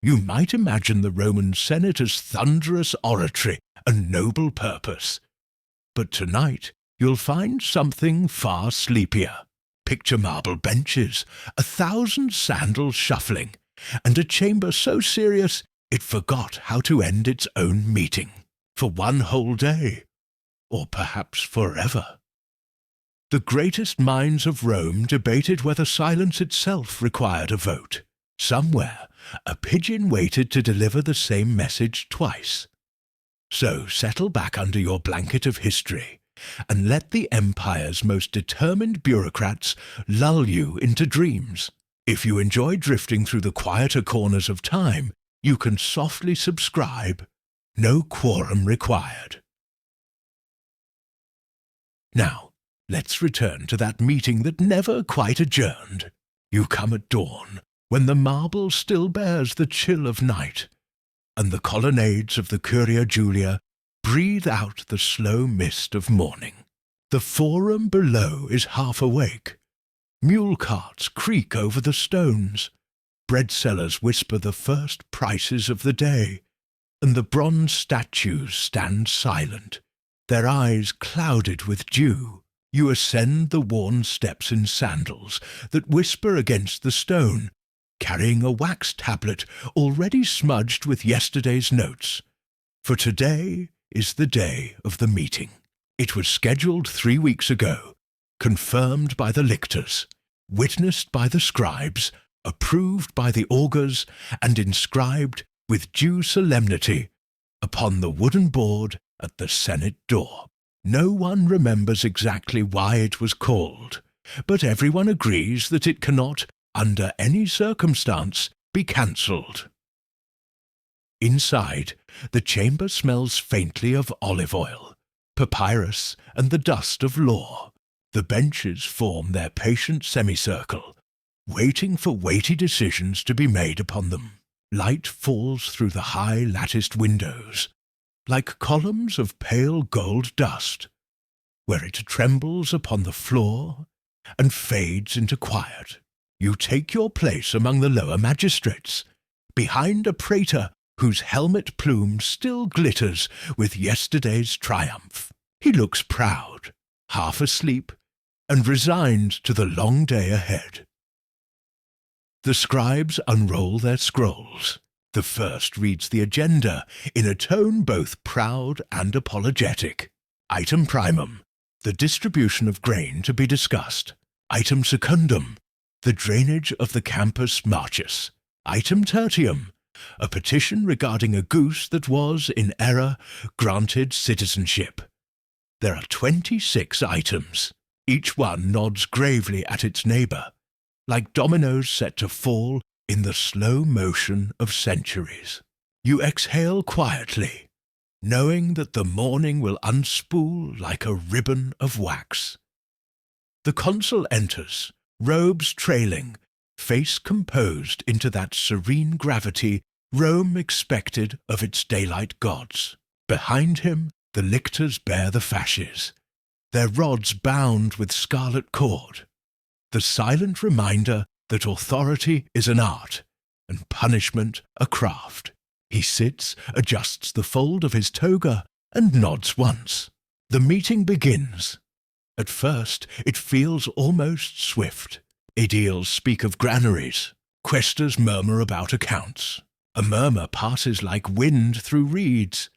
You might imagine the Roman Senate as thunderous oratory and noble purpose. But tonight you'll find something far sleepier. Picture marble benches, 1,000 sandals shuffling, and a chamber so serious it forgot how to end its own meeting, for one whole day, or perhaps forever. The greatest minds of Rome debated whether silence itself required a vote. Somewhere, a pigeon waited to deliver the same message twice. So settle back under your blanket of history, and let the empire's most determined bureaucrats lull you into dreams. If you enjoy drifting through the quieter corners of time, you can softly subscribe. No quorum required. Now, let's return to that meeting that never quite adjourned. You come at dawn, when the marble still bears the chill of night, and the colonnades of the Curia Julia breathe out the slow mist of morning. The forum below is half awake. Mule carts creak over the stones. Bread sellers whisper the first prices of the day, and the bronze statues stand silent, their eyes clouded with dew. You ascend the worn steps in sandals that whisper against the stone, carrying a wax tablet already smudged with yesterday's notes. For today is the day of the meeting. It was scheduled 3 weeks ago, confirmed by the lictors, witnessed by the scribes, approved by the augurs, and inscribed with due solemnity upon the wooden board at the Senate door. No one remembers exactly why it was called, but everyone agrees that it cannot, under any circumstance, be cancelled. Inside, the chamber smells faintly of olive oil, papyrus, and the dust of law. The benches form their patient semicircle, waiting for weighty decisions to be made upon them. Light falls through the high latticed windows, like columns of pale gold dust, where it trembles upon the floor and fades into quiet. You take your place among the lower magistrates, behind a praetor whose helmet plume still glitters with yesterday's triumph. He looks proud, half asleep, and resigned to the long day ahead. The scribes unroll their scrolls. The first reads the agenda in a tone both proud and apologetic. Item primum, the distribution of grain to be discussed. Item secundum, the drainage of the Campus Martius. Item tertium, a petition regarding a goose that was, in error, granted citizenship. There are 26 items. Each one nods gravely at its neighbour, like dominoes set to fall in the slow motion of centuries. You exhale quietly, knowing that the morning will unspool like a ribbon of wax. The consul enters, robes trailing, face composed into that serene gravity Rome expected of its daylight gods. Behind him, the lictors bear the fasces, their rods bound with scarlet cord, the silent reminder that authority is an art and punishment a craft. He sits, adjusts the fold of his toga, and nods once. The meeting begins. At first, it feels almost swift. Aediles speak of granaries. Quaestors murmur about accounts. A murmur passes like wind through reeds.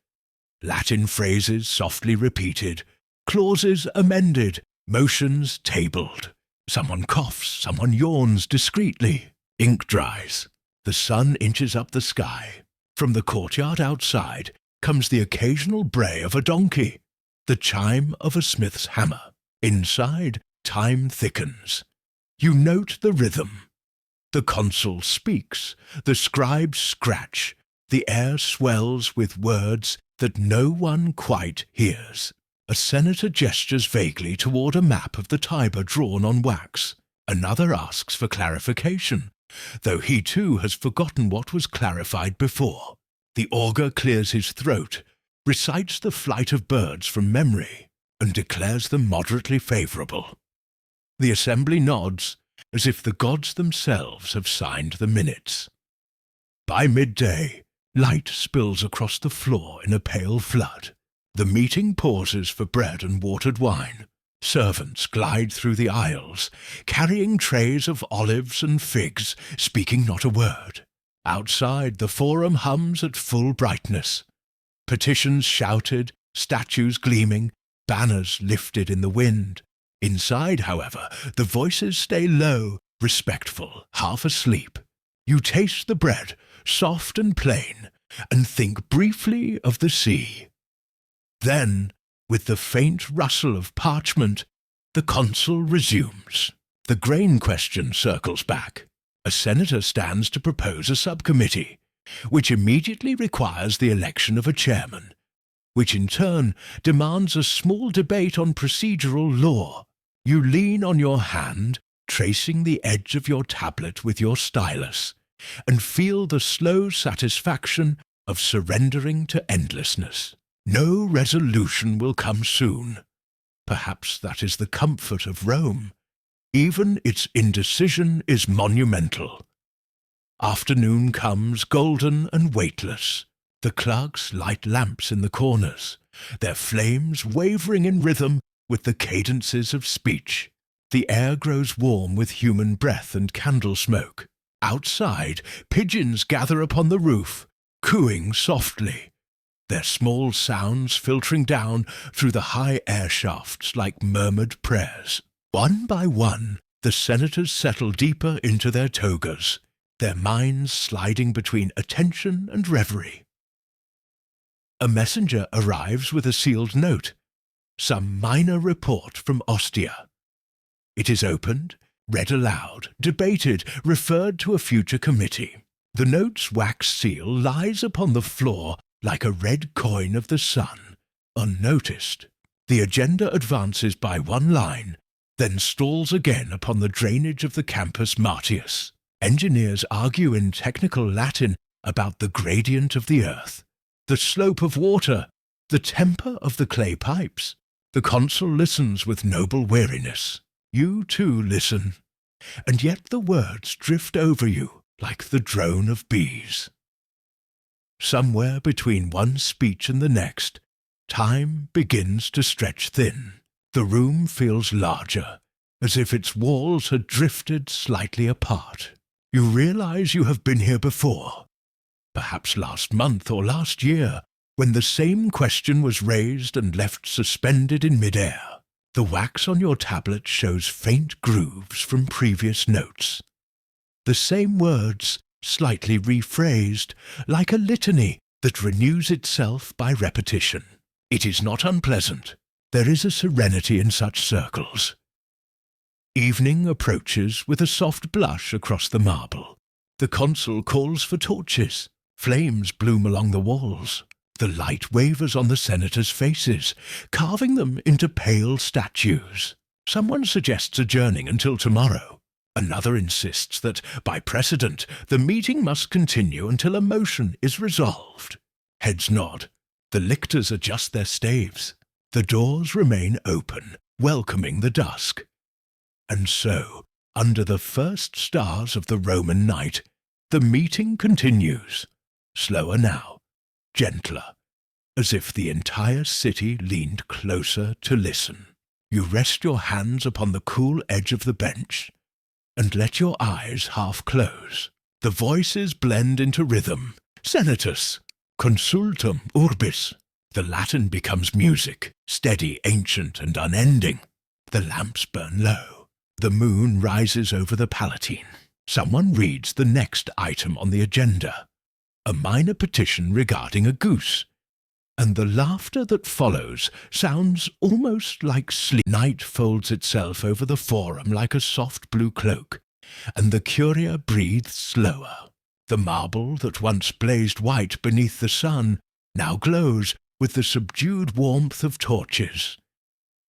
Latin phrases softly repeated, clauses amended, motions tabled. Someone coughs, someone yawns discreetly. Ink dries. The sun inches up the sky. From the courtyard outside comes the occasional bray of a donkey, the chime of a smith's hammer. Inside, time thickens. You note the rhythm. The consul speaks, the scribes scratch, the air swells with words that no one quite hears. A senator gestures vaguely toward a map of the Tiber drawn on wax. Another asks for clarification, though he too has forgotten what was clarified before. The augur clears his throat, recites the flight of birds from memory, and declares them moderately favourable. The assembly nods, as if the gods themselves have signed the minutes. By midday, light spills across the floor in a pale flood. The meeting pauses for bread and watered wine. Servants glide through the aisles, carrying trays of olives and figs, speaking not a word. Outside, the forum hums at full brightness. Petitions shouted, statues gleaming, banners lifted in the wind. Inside, however, the voices stay low, respectful, half asleep. You taste the bread, soft and plain, and think briefly of the sea. Then, with the faint rustle of parchment, the consul resumes. The grain question circles back. A senator stands to propose a subcommittee, which immediately requires the election of a chairman, which in turn demands a small debate on procedural law. You lean on your hand, tracing the edge of your tablet with your stylus, and feel the slow satisfaction of surrendering to endlessness. No resolution will come soon. Perhaps that is the comfort of Rome. Even its indecision is monumental. Afternoon comes golden and weightless. The clerks light lamps in the corners, their flames wavering in rhythm with the cadences of speech. The air grows warm with human breath and candle smoke. Outside, pigeons gather upon the roof, cooing softly, their small sounds filtering down through the high air shafts like murmured prayers. One by one, the senators settle deeper into their togas, their minds sliding between attention and reverie. A messenger arrives with a sealed note, some minor report from Ostia. It is opened, read aloud, debated, referred to a future committee. The note's wax seal lies upon the floor like a red coin of the sun, unnoticed. The agenda advances by one line, then stalls again upon the drainage of the campus Martius. Engineers argue in technical Latin about the gradient of the earth, the slope of water, the temper of the clay pipes. The consul listens with noble weariness. You too listen, and yet the words drift over you like the drone of bees. Somewhere between one speech and the next, time begins to stretch thin. The room feels larger, as if its walls had drifted slightly apart. You realize you have been here before, perhaps last month or last year, when the same question was raised and left suspended in midair. The wax on your tablet shows faint grooves from previous notes. The same words, slightly rephrased, like a litany that renews itself by repetition. It is not unpleasant. There is a serenity in such circles. Evening approaches with a soft blush across the marble. The consul calls for torches. Flames bloom along the walls. The light wavers on the senators' faces, carving them into pale statues. Someone suggests adjourning until tomorrow. Another insists that, by precedent, the meeting must continue until a motion is resolved. Heads nod. The lictors adjust their staves. The doors remain open, welcoming the dusk. And so, under the first stars of the Roman night, the meeting continues. Slower now, gentler, as if the entire city leaned closer to listen. You rest your hands upon the cool edge of the bench and let your eyes half close. The voices blend into rhythm. Senatus, consultum urbis. The Latin becomes music, steady, ancient, and unending. The lamps burn low. The moon rises over the Palatine. Someone reads the next item on the agenda, a minor petition regarding a goose, and the laughter that follows sounds almost like sleep. Night folds itself over the forum like a soft blue cloak, and the Curia breathes slower. The marble that once blazed white beneath the sun now glows with the subdued warmth of torches,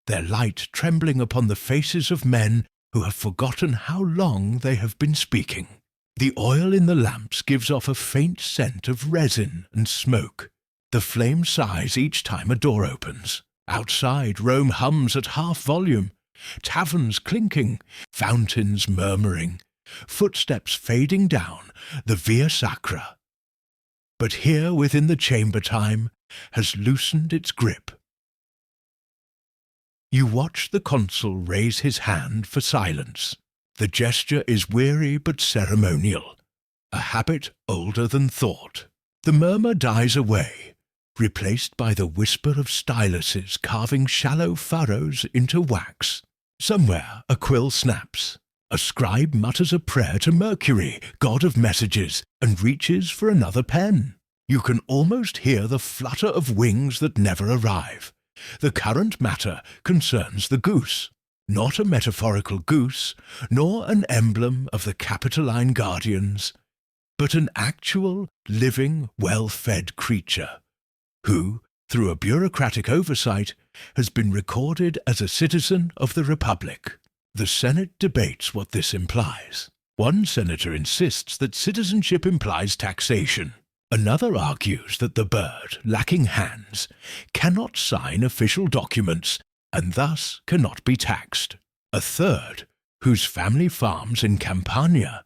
their light trembling upon the faces of men who have forgotten how long they have been speaking. The oil in the lamps gives off a faint scent of resin and smoke. The flame sighs each time a door opens. Outside, Rome hums at half volume, taverns clinking, fountains murmuring, footsteps fading down the Via Sacra. but here within the chamber time has loosened its grip. You watch the consul raise his hand for silence. The gesture is weary but ceremonial, a habit older than thought. The murmur dies away, replaced by the whisper of styluses carving shallow furrows into wax. Somewhere a quill snaps. A scribe mutters a prayer to Mercury, god of messages, and reaches for another pen. You can almost hear the flutter of wings that never arrive. The current matter concerns the goose, not a metaphorical goose, nor an emblem of the Capitoline guardians, but an actual, living, well-fed creature, who, through a bureaucratic oversight, has been recorded as a citizen of the Republic. The Senate debates what this implies. One senator insists that citizenship implies taxation. Another argues that the bird, lacking hands, cannot sign official documents and thus cannot be taxed. A third, whose family farms in Campania,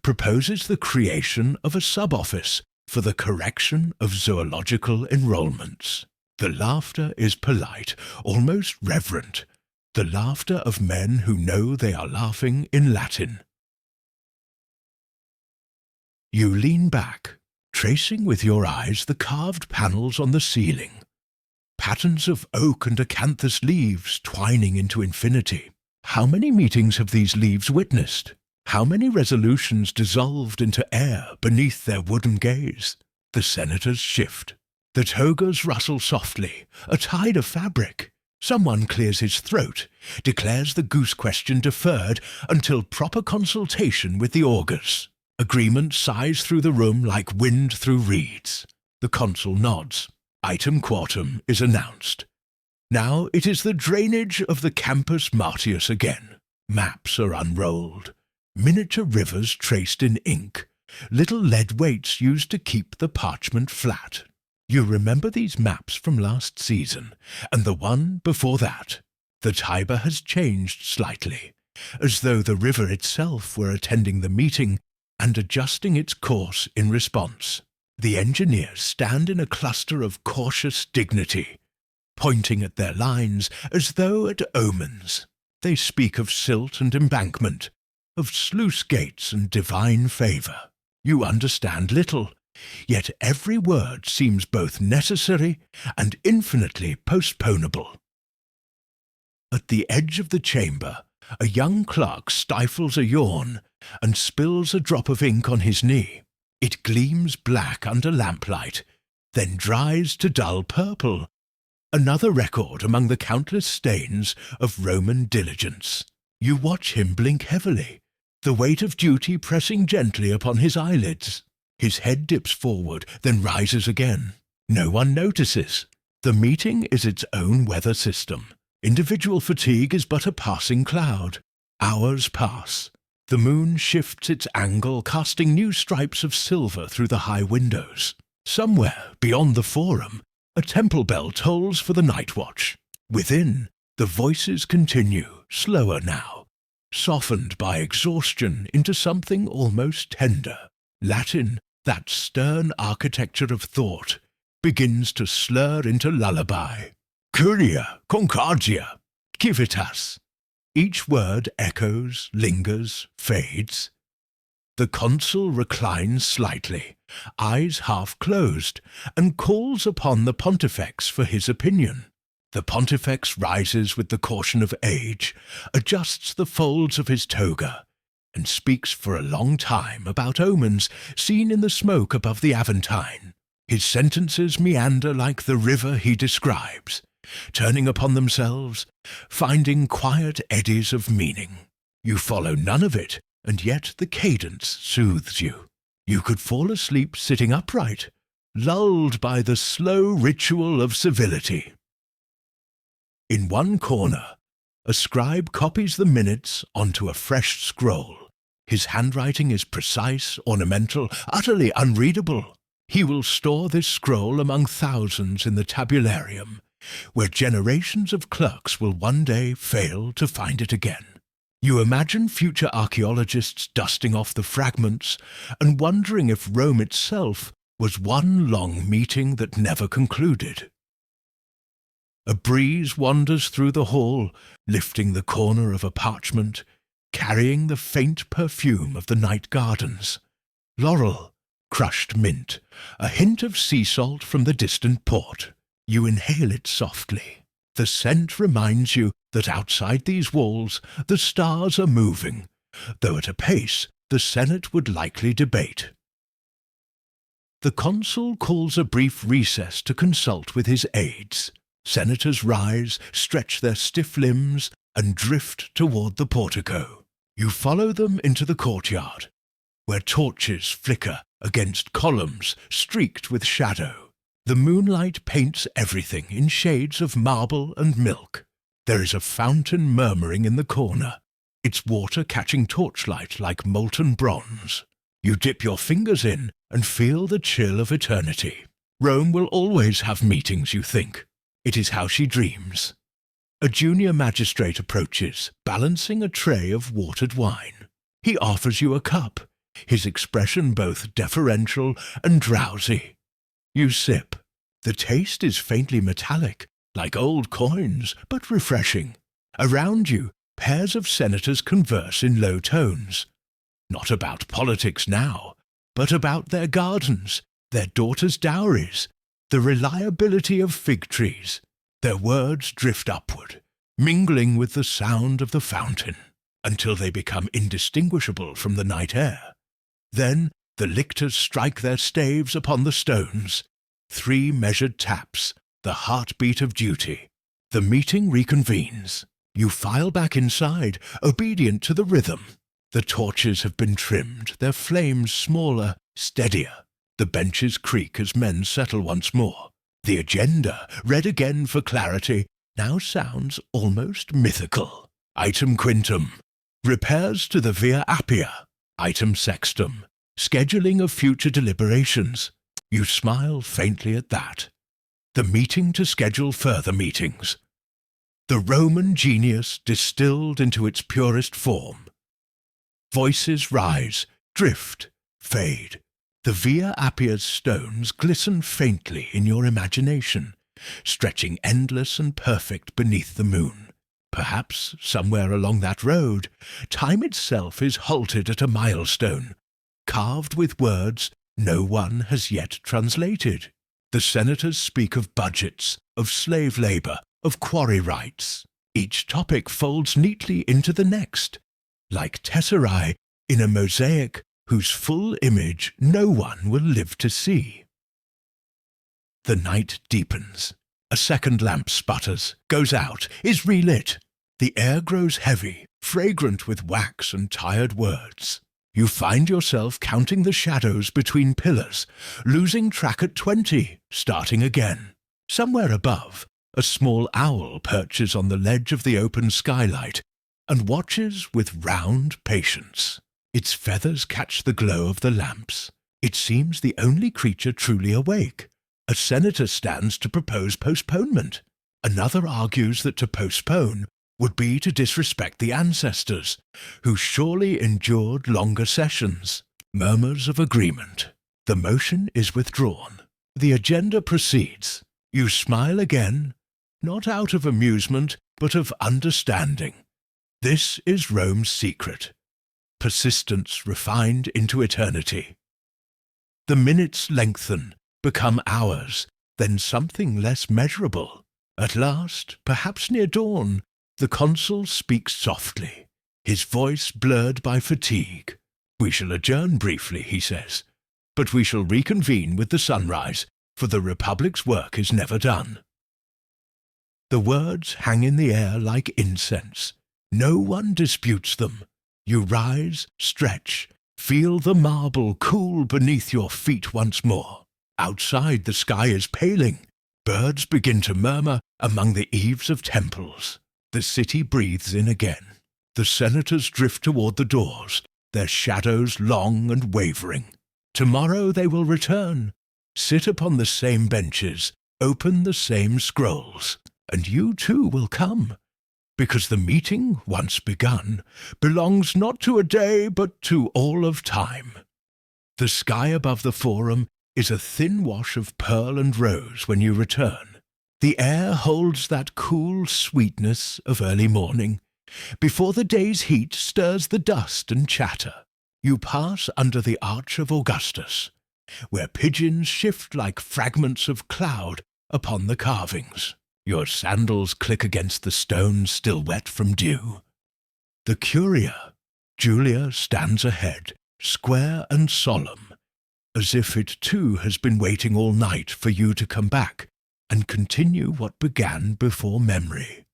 proposes the creation of a sub-office for the correction of zoological enrollments. The laughter is polite, almost reverent, the laughter of men who know they are laughing in Latin. You lean back, tracing with your eyes the carved panels on the ceiling, patterns of oak and acanthus leaves twining into infinity. How many meetings have these leaves witnessed? How many resolutions dissolved into air beneath their wooden gaze? The senators shift. The togas rustle softly, a tide of fabric. Someone clears his throat, declares the goose question deferred until proper consultation with the augurs. Agreement sighs through the room like wind through reeds. The consul nods. Item quartum is announced. Now it is the drainage of the Campus Martius again. Maps are unrolled. Miniature rivers traced in ink. Little lead weights used to keep the parchment flat. You remember these maps from last season, and the one before that. The Tiber has changed slightly, as though the river itself were attending the meeting and adjusting its course in response. The engineers stand in a cluster of cautious dignity, pointing at their lines as though at omens. They speak of silt and embankment, of sluice gates and divine favour. You understand little, yet every word seems both necessary and infinitely postponable. At the edge of the chamber, a young clerk stifles a yawn and spills a drop of ink on his knee. It gleams black under lamplight, then dries to dull purple, another record among the countless stains of Roman diligence. You watch him blink heavily, the weight of duty pressing gently upon his eyelids. His head dips forward, then rises again. No one notices. The meeting is its own weather system. Individual fatigue is but a passing cloud. Hours pass. The moon shifts its angle, casting new stripes of silver through the high windows. Somewhere, beyond the forum, a temple bell tolls for the night watch. Within, the voices continue, slower now, softened by exhaustion into something almost tender. Latin, that stern architecture of thought, begins to slur into lullaby. Curia, concordia, civitas. Each word echoes, lingers, fades. The consul reclines slightly, eyes half closed, and calls upon the pontifex for his opinion. The pontifex rises with the caution of age, adjusts the folds of his toga, and speaks for a long time about omens seen in the smoke above the Aventine. His sentences meander like the river he describes, turning upon themselves, finding quiet eddies of meaning. You follow none of it, and yet the cadence soothes you. You could fall asleep sitting upright, lulled by the slow ritual of civility. In one corner, a scribe copies the minutes onto a fresh scroll. His handwriting is precise, ornamental, utterly unreadable. He will store this scroll among thousands in the tabularium, where generations of clerks will one day fail to find it again. You imagine future archaeologists dusting off the fragments and wondering if Rome itself was one long meeting that never concluded. A breeze wanders through the hall, lifting the corner of a parchment, carrying the faint perfume of the night gardens. Laurel, crushed mint, a hint of sea salt from the distant port. You inhale it softly. The scent reminds you that outside these walls the stars are moving, though at a pace the Senate would likely debate. The consul calls a brief recess to consult with his aides. Senators rise, stretch their stiff limbs, and drift toward the portico. You follow them into the courtyard, where torches flicker against columns streaked with shadow. The moonlight paints everything in shades of marble and milk. There is a fountain murmuring in the corner, its water catching torchlight like molten bronze. You dip your fingers in and feel the chill of eternity. Rome will always have meetings, you think. It is how she dreams. A junior magistrate approaches, balancing a tray of watered wine. He offers you a cup, his expression both deferential and drowsy. You sip. The taste is faintly metallic, like old coins, but refreshing. Around you, pairs of senators converse in low tones. Not about politics now, but about their gardens, their daughters' dowries, the reliability of fig trees. Their words drift upward, mingling with the sound of the fountain, until they become indistinguishable from the night air. Then the lictors strike their staves upon the stones. 3 measured taps, the heartbeat of duty. The meeting reconvenes. You file back inside, obedient to the rhythm. The torches have been trimmed, their flames smaller, steadier. The benches creak as men settle once more. The agenda, read again for clarity, now sounds almost mythical. Item quintum, repairs to the Via Appia. Item sextum, scheduling of future deliberations. You smile faintly at that. The meeting to schedule further meetings. The Roman genius distilled into its purest form. Voices rise, drift, fade. The Via Appia's stones glisten faintly in your imagination, stretching endless and perfect beneath the moon. Perhaps, somewhere along that road, time itself is halted at a milestone, carved with words no one has yet translated. The senators speak of budgets, of slave labour, of quarry rights. Each topic folds neatly into the next, like tesserae in a mosaic whose full image no one will live to see. The night deepens. A second lamp sputters, goes out, is relit. The air grows heavy, fragrant with wax and tired words. You find yourself counting the shadows between pillars, losing track at 20, starting again. Somewhere above, a small owl perches on the ledge of the open skylight and watches with round patience. Its feathers catch the glow of the lamps. It seems the only creature truly awake. A senator stands to propose postponement. Another argues that to postpone would be to disrespect the ancestors, who surely endured longer sessions. Murmurs of agreement. The motion is withdrawn. The agenda proceeds. You smile again, not out of amusement, but of understanding. This is Rome's secret. Persistence refined into eternity. The minutes lengthen, become hours, then something less measurable. At last, perhaps near dawn, the consul speaks softly, his voice blurred by fatigue. "We shall adjourn briefly," he says, "but we shall reconvene with the sunrise, for the Republic's work is never done." The words hang in the air like incense. No one disputes them. You rise, stretch, feel the marble cool beneath your feet once more. Outside the sky is paling. Birds begin to murmur among the eaves of temples. The city breathes in again. The senators drift toward the doors, their shadows long and wavering. Tomorrow they will return, sit upon the same benches, open the same scrolls, and you too will come, because the meeting, once begun, belongs not to a day but to all of time. The sky above the forum is a thin wash of pearl and rose when you return. The air holds that cool sweetness of early morning. Before the day's heat stirs the dust and chatter, you pass under the arch of Augustus, where pigeons shift like fragments of cloud upon the carvings. Your sandals click against the stones still wet from dew. The Curia Julia stands ahead, square and solemn, as if it too has been waiting all night for you to come back and continue what began before memory.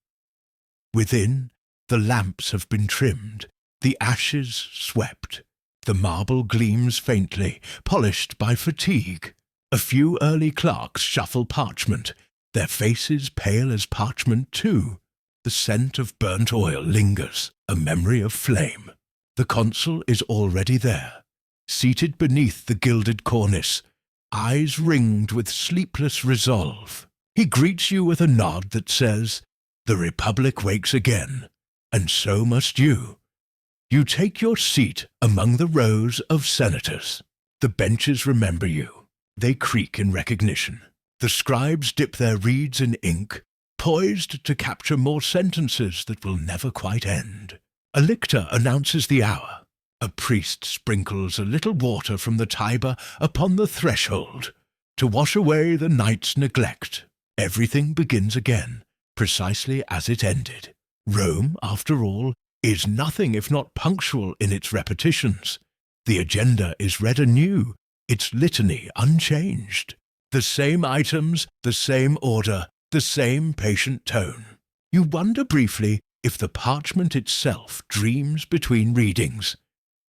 Within, the lamps have been trimmed, the ashes swept. The marble gleams faintly, polished by fatigue. A few early clerks shuffle parchment, their faces pale as parchment too. The scent of burnt oil lingers, a memory of flame. The consul is already there, seated beneath the gilded cornice, eyes ringed with sleepless resolve. He greets you with a nod that says, "The Republic wakes again, and so must you." You take your seat among the rows of senators. The benches remember you. They creak in recognition. The scribes dip their reeds in ink, poised to capture more sentences that will never quite end. A lictor announces the hour. A priest sprinkles a little water from the Tiber upon the threshold to wash away the night's neglect. Everything begins again, precisely as it ended. Rome, after all, is nothing if not punctual in its repetitions. The agenda is read anew, its litany unchanged. The same items, the same order, the same patient tone. You wonder briefly if the parchment itself dreams between readings,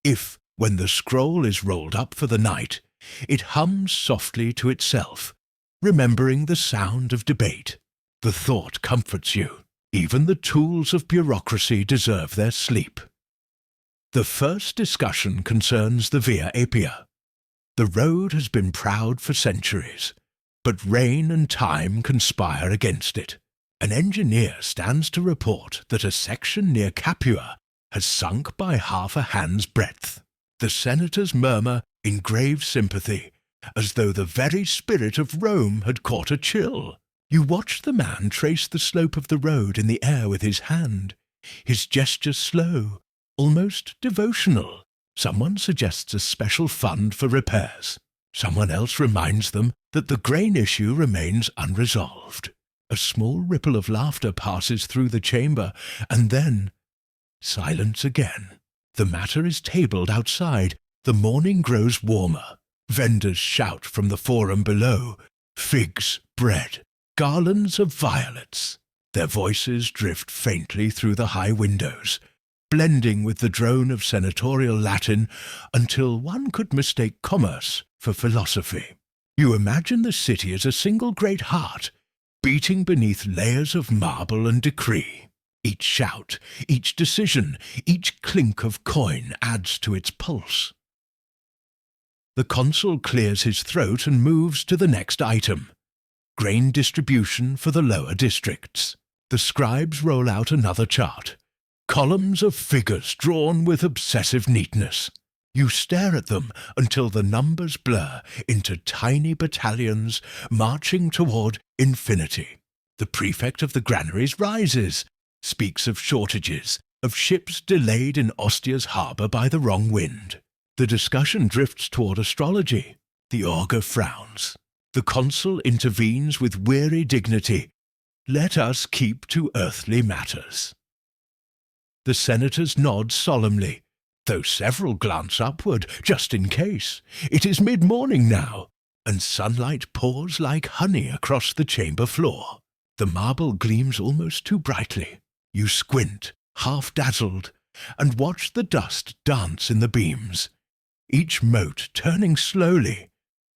if, when the scroll is rolled up for the night, it hums softly to itself, remembering the sound of debate. The thought comforts you. Even the tools of bureaucracy deserve their sleep. The first discussion concerns the Via Appia. The road has been proud for centuries, but rain and time conspire against it. An engineer stands to report that a section near Capua has sunk by half a hand's breadth. The senators murmur in grave sympathy, as though the very spirit of Rome had caught a chill. You watch the man trace the slope of the road in the air with his hand, his gesture slow, almost devotional. Someone suggests a special fund for repairs. Someone else reminds them that the grain issue remains unresolved. A small ripple of laughter passes through the chamber, and then silence again. The matter is tabled outside. The morning grows warmer. Vendors shout from the forum below, figs, bread, garlands of violets. Their voices drift faintly through the high windows, blending with the drone of senatorial Latin until one could mistake commerce for philosophy. You imagine the city as a single great heart, beating beneath layers of marble and decree. Each shout, each decision, each clink of coin adds to its pulse. The consul clears his throat and moves to the next item. Grain distribution for the lower districts. The scribes roll out another chart. Columns of figures drawn with obsessive neatness. You stare at them until the numbers blur into tiny battalions marching toward infinity. The prefect of the granaries rises, speaks of shortages, of ships delayed in Ostia's harbour by the wrong wind. The discussion drifts toward astrology. The augur frowns. The consul intervenes with weary dignity. Let us keep to earthly matters. The senators nod solemnly, though several glance upward, just in case. It is mid-morning now, and sunlight pours like honey across the chamber floor. The marble gleams almost too brightly. You squint, half-dazzled, and watch the dust dance in the beams, each mote turning slowly,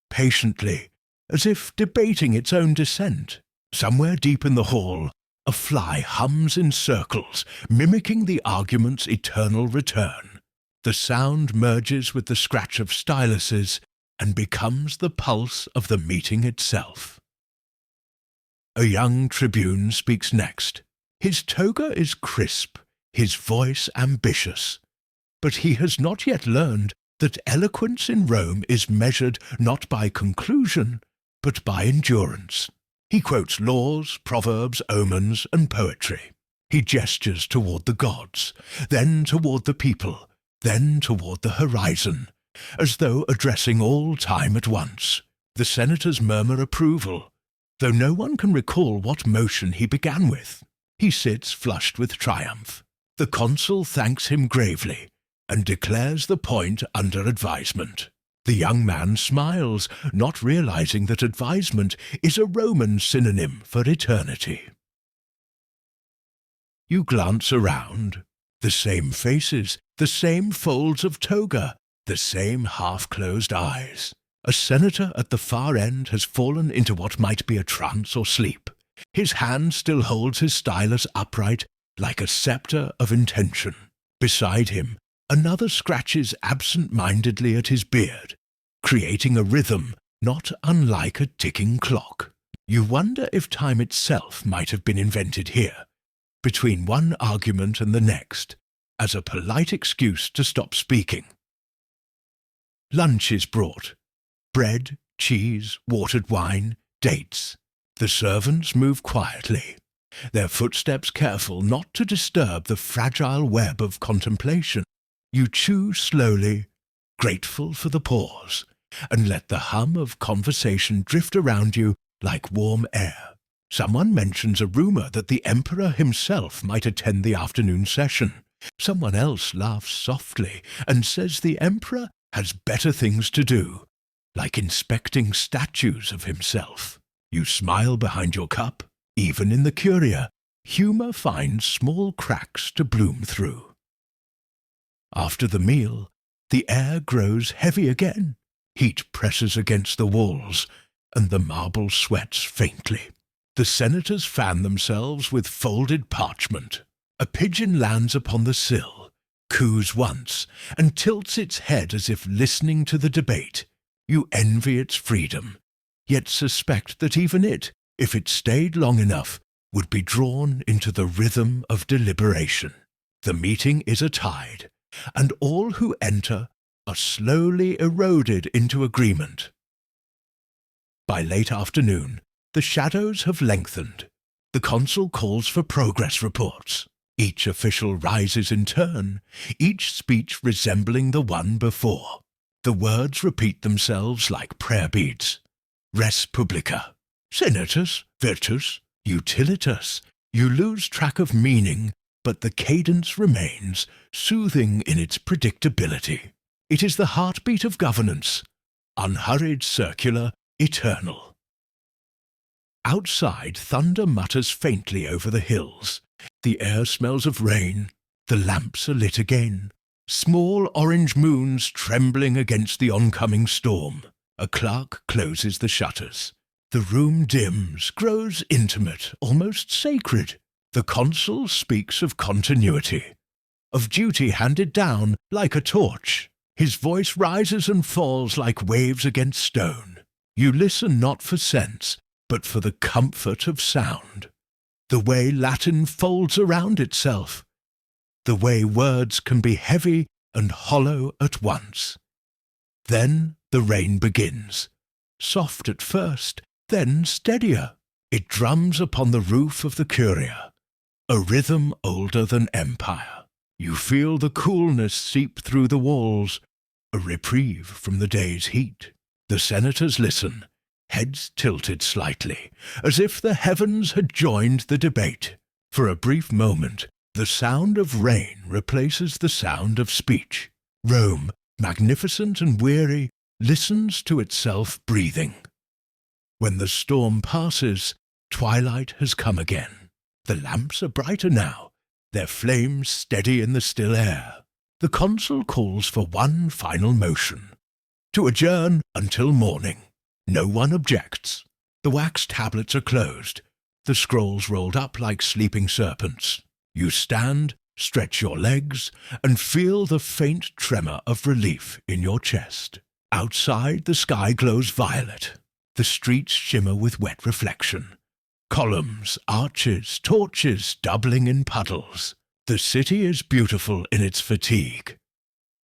patiently, as if debating its own descent. Somewhere deep in the hall, a fly hums in circles, mimicking the argument's eternal return. The sound merges with the scratch of styluses and becomes the pulse of the meeting itself. A young tribune speaks next. His toga is crisp, his voice ambitious, but he has not yet learned that eloquence in Rome is measured not by conclusion, but by endurance. He quotes laws, proverbs, omens, and poetry. He gestures toward the gods, then toward the people, then toward the horizon, as though addressing all time at once. The senators murmur approval, though no one can recall what motion he began with. He sits flushed with triumph. The consul thanks him gravely and declares the point under advisement. The young man smiles, not realizing that advisement is a Roman synonym for eternity. You glance around. The same faces, the same folds of toga, the same half-closed eyes. A senator at the far end has fallen into what might be a trance or sleep. His hand still holds his stylus upright like a scepter of intention. Beside him, another scratches absent-mindedly at his beard, creating a rhythm not unlike a ticking clock. You wonder if time itself might have been invented here, between one argument and the next, as a polite excuse to stop speaking. Lunch is brought. Bread, cheese, watered wine, dates. The servants move quietly, their footsteps careful not to disturb the fragile web of contemplation. You chew slowly, grateful for the pause, and let the hum of conversation drift around you like warm air. Someone mentions a rumor that the emperor himself might attend the afternoon session. Someone else laughs softly and says the emperor has better things to do, like inspecting statues of himself. You smile behind your cup. Even in the Curia, humor finds small cracks to bloom through. After the meal, the air grows heavy again. Heat presses against the walls, and the marble sweats faintly. The senators fan themselves with folded parchment. A pigeon lands upon the sill, coos once, and tilts its head as if listening to the debate. You envy its freedom, yet suspect that even it, if it stayed long enough, would be drawn into the rhythm of deliberation. The meeting is a tide, and all who enter are slowly eroded into agreement. By late afternoon, the shadows have lengthened. The consul calls for progress reports. Each official rises in turn, each speech resembling the one before. The words repeat themselves like prayer beads. Res publica. Senatus, virtus, utilitas. You lose track of meaning, but the cadence remains, soothing in its predictability. It is the heartbeat of governance, unhurried, circular, eternal. Outside, thunder mutters faintly over the hills. The air smells of rain. The lamps are lit again. Small orange moons trembling against the oncoming storm. A clerk closes the shutters. The room dims, grows intimate, almost sacred. The consul speaks of continuity, of duty handed down like a torch. His voice rises and falls like waves against stone. You listen not for sense, but for the comfort of sound. The way Latin folds around itself. The way words can be heavy and hollow at once. Then the rain begins, soft at first, then steadier. It drums upon the roof of the Curia, a rhythm older than empire. You feel the coolness seep through the walls, a reprieve from the day's heat. The senators listen, heads tilted slightly, as if the heavens had joined the debate. For a brief moment, the sound of rain replaces the sound of speech. Rome, magnificent and weary, listens to itself breathing. When the storm passes, twilight has come again. The lamps are brighter now, their flames steady in the still air. The consul calls for one final motion, to adjourn until morning. No one objects. The wax tablets are closed, the scrolls rolled up like sleeping serpents. You stand, stretch your legs, and feel the faint tremor of relief in your chest. Outside, the sky glows violet. The streets shimmer with wet reflection. Columns, arches, torches doubling in puddles. The city is beautiful in its fatigue.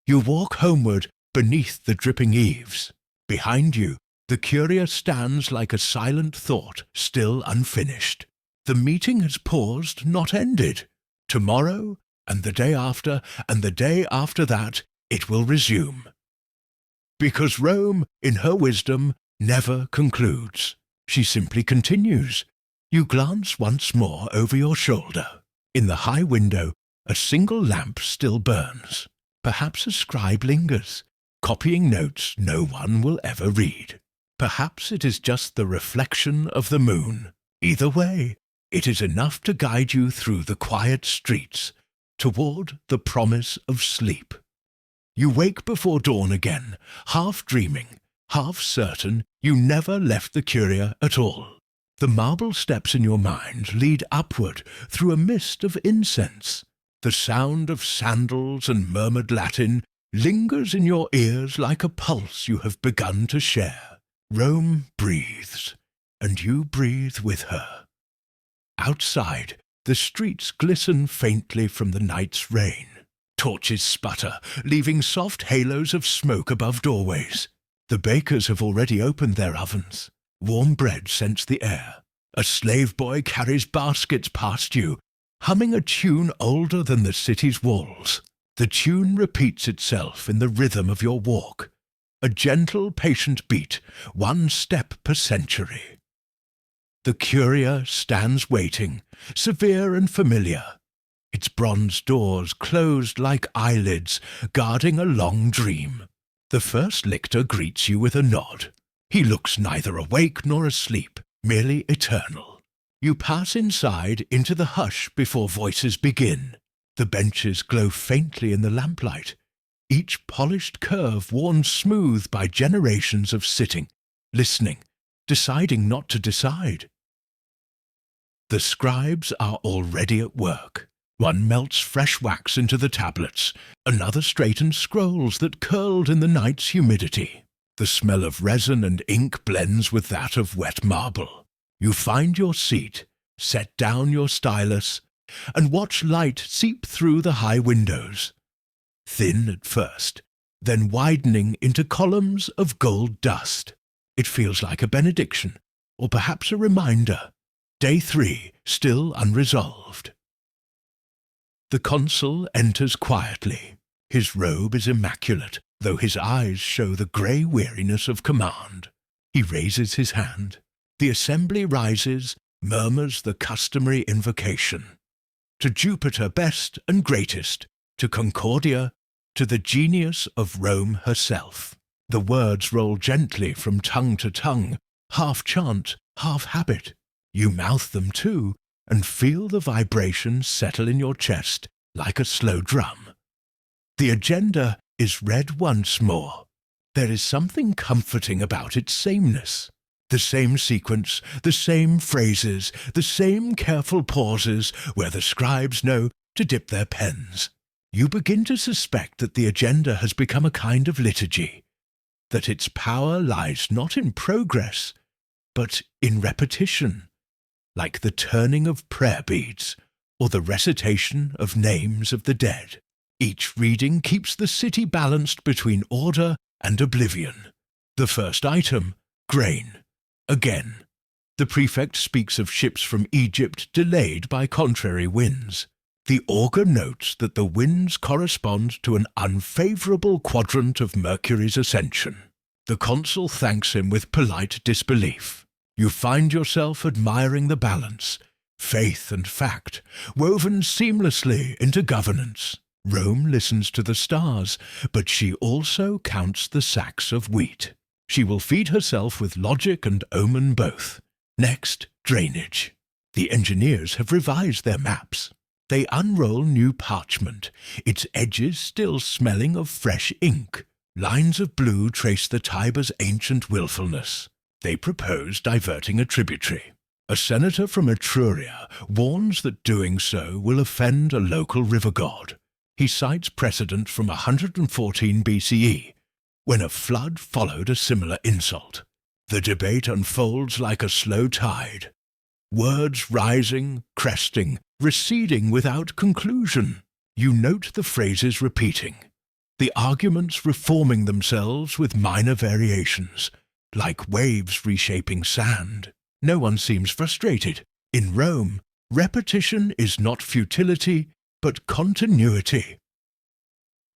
You walk homeward, beneath the dripping eaves. Behind you, the Curia stands like a silent thought, still unfinished. The meeting has paused, not ended. Tomorrow, and the day after, and the day after that, it will resume. Because Rome, in her wisdom, never concludes. She simply continues. You glance once more over your shoulder. In the high window, a single lamp still burns. Perhaps a scribe lingers, copying notes no one will ever read. Perhaps it is just the reflection of the moon. Either way, it is enough to guide you through the quiet streets, toward the promise of sleep. You wake before dawn again, half dreaming, half certain you never left the Curia at all. The marble steps in your mind lead upward through a mist of incense. The sound of sandals and murmured Latin lingers in your ears like a pulse you have begun to share. Rome breathes, and you breathe with her. Outside, the streets glisten faintly from the night's rain. Torches sputter, leaving soft halos of smoke above doorways. The bakers have already opened their ovens. Warm bread scents the air. A slave boy carries baskets past you, humming a tune older than the city's walls. The tune repeats itself in the rhythm of your walk. A gentle, patient beat, one step per century. The Curia stands waiting, severe and familiar. Its bronze doors closed like eyelids, guarding a long dream. The first lictor greets you with a nod. He looks neither awake nor asleep, merely eternal. You pass inside into the hush before voices begin. The benches glow faintly in the lamplight, each polished curve worn smooth by generations of sitting, listening, deciding not to decide. The scribes are already at work. One melts fresh wax into the tablets, another straightens scrolls that curled in the night's humidity. The smell of resin and ink blends with that of wet marble. You find your seat, set down your stylus, and watch light seep through the high windows. Thin at first, then widening into columns of gold dust. It feels like a benediction, or perhaps a reminder. Day 3, still unresolved. The consul enters quietly. His robe is immaculate, though his eyes show the grey weariness of command. He raises his hand. The assembly rises, murmurs the customary invocation. To Jupiter best and greatest, to Concordia, to the genius of Rome herself. The words roll gently from tongue to tongue, half chant, half habit. You mouth them too, and feel the vibration settle in your chest like a slow drum. The agenda is read once more. There is something comforting about its sameness. The same sequence, the same phrases, the same careful pauses where the scribes know to dip their pens. You begin to suspect that the agenda has become a kind of liturgy, that its power lies not in progress, but in repetition, like the turning of prayer beads or the recitation of names of the dead. Each reading keeps the city balanced between order and oblivion. The first item, grain. Again, the prefect speaks of ships from Egypt delayed by contrary winds. The augur notes that the winds correspond to an unfavourable quadrant of Mercury's ascension. The consul thanks him with polite disbelief. You find yourself admiring the balance, faith and fact, woven seamlessly into governance. Rome listens to the stars, but she also counts the sacks of wheat. She will feed herself with logic and omen both. Next, drainage. The engineers have revised their maps. They unroll new parchment, its edges still smelling of fresh ink. Lines of blue trace the Tiber's ancient willfulness. They propose diverting a tributary. A senator from Etruria warns that doing so will offend a local river god. He cites precedent from 114 BCE, when a flood followed a similar insult. The debate unfolds like a slow tide. Words rising, cresting, receding without conclusion. You note the phrases repeating. the arguments reforming themselves with minor variations, like waves reshaping sand. No one seems frustrated. In Rome, repetition is not futility, but continuity.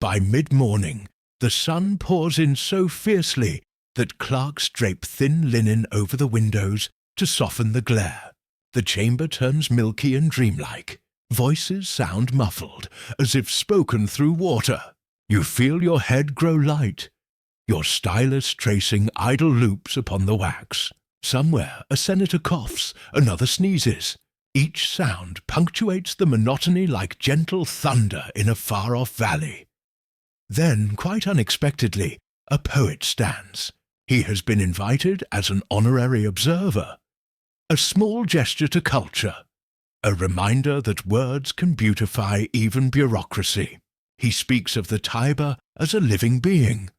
By mid-morning, the sun pours in so fiercely that clerks drape thin linen over the windows to soften the glare. The chamber turns milky and dreamlike. Voices sound muffled, as if spoken through water. You feel your head grow light, your stylus tracing idle loops upon the wax. Somewhere a senator coughs, another sneezes. Each sound punctuates the monotony like gentle thunder in a far-off valley. Then, quite unexpectedly, a poet stands. He has been invited as an honorary observer. A small gesture to culture, a reminder that words can beautify even bureaucracy. He speaks of the Tiber as a living being,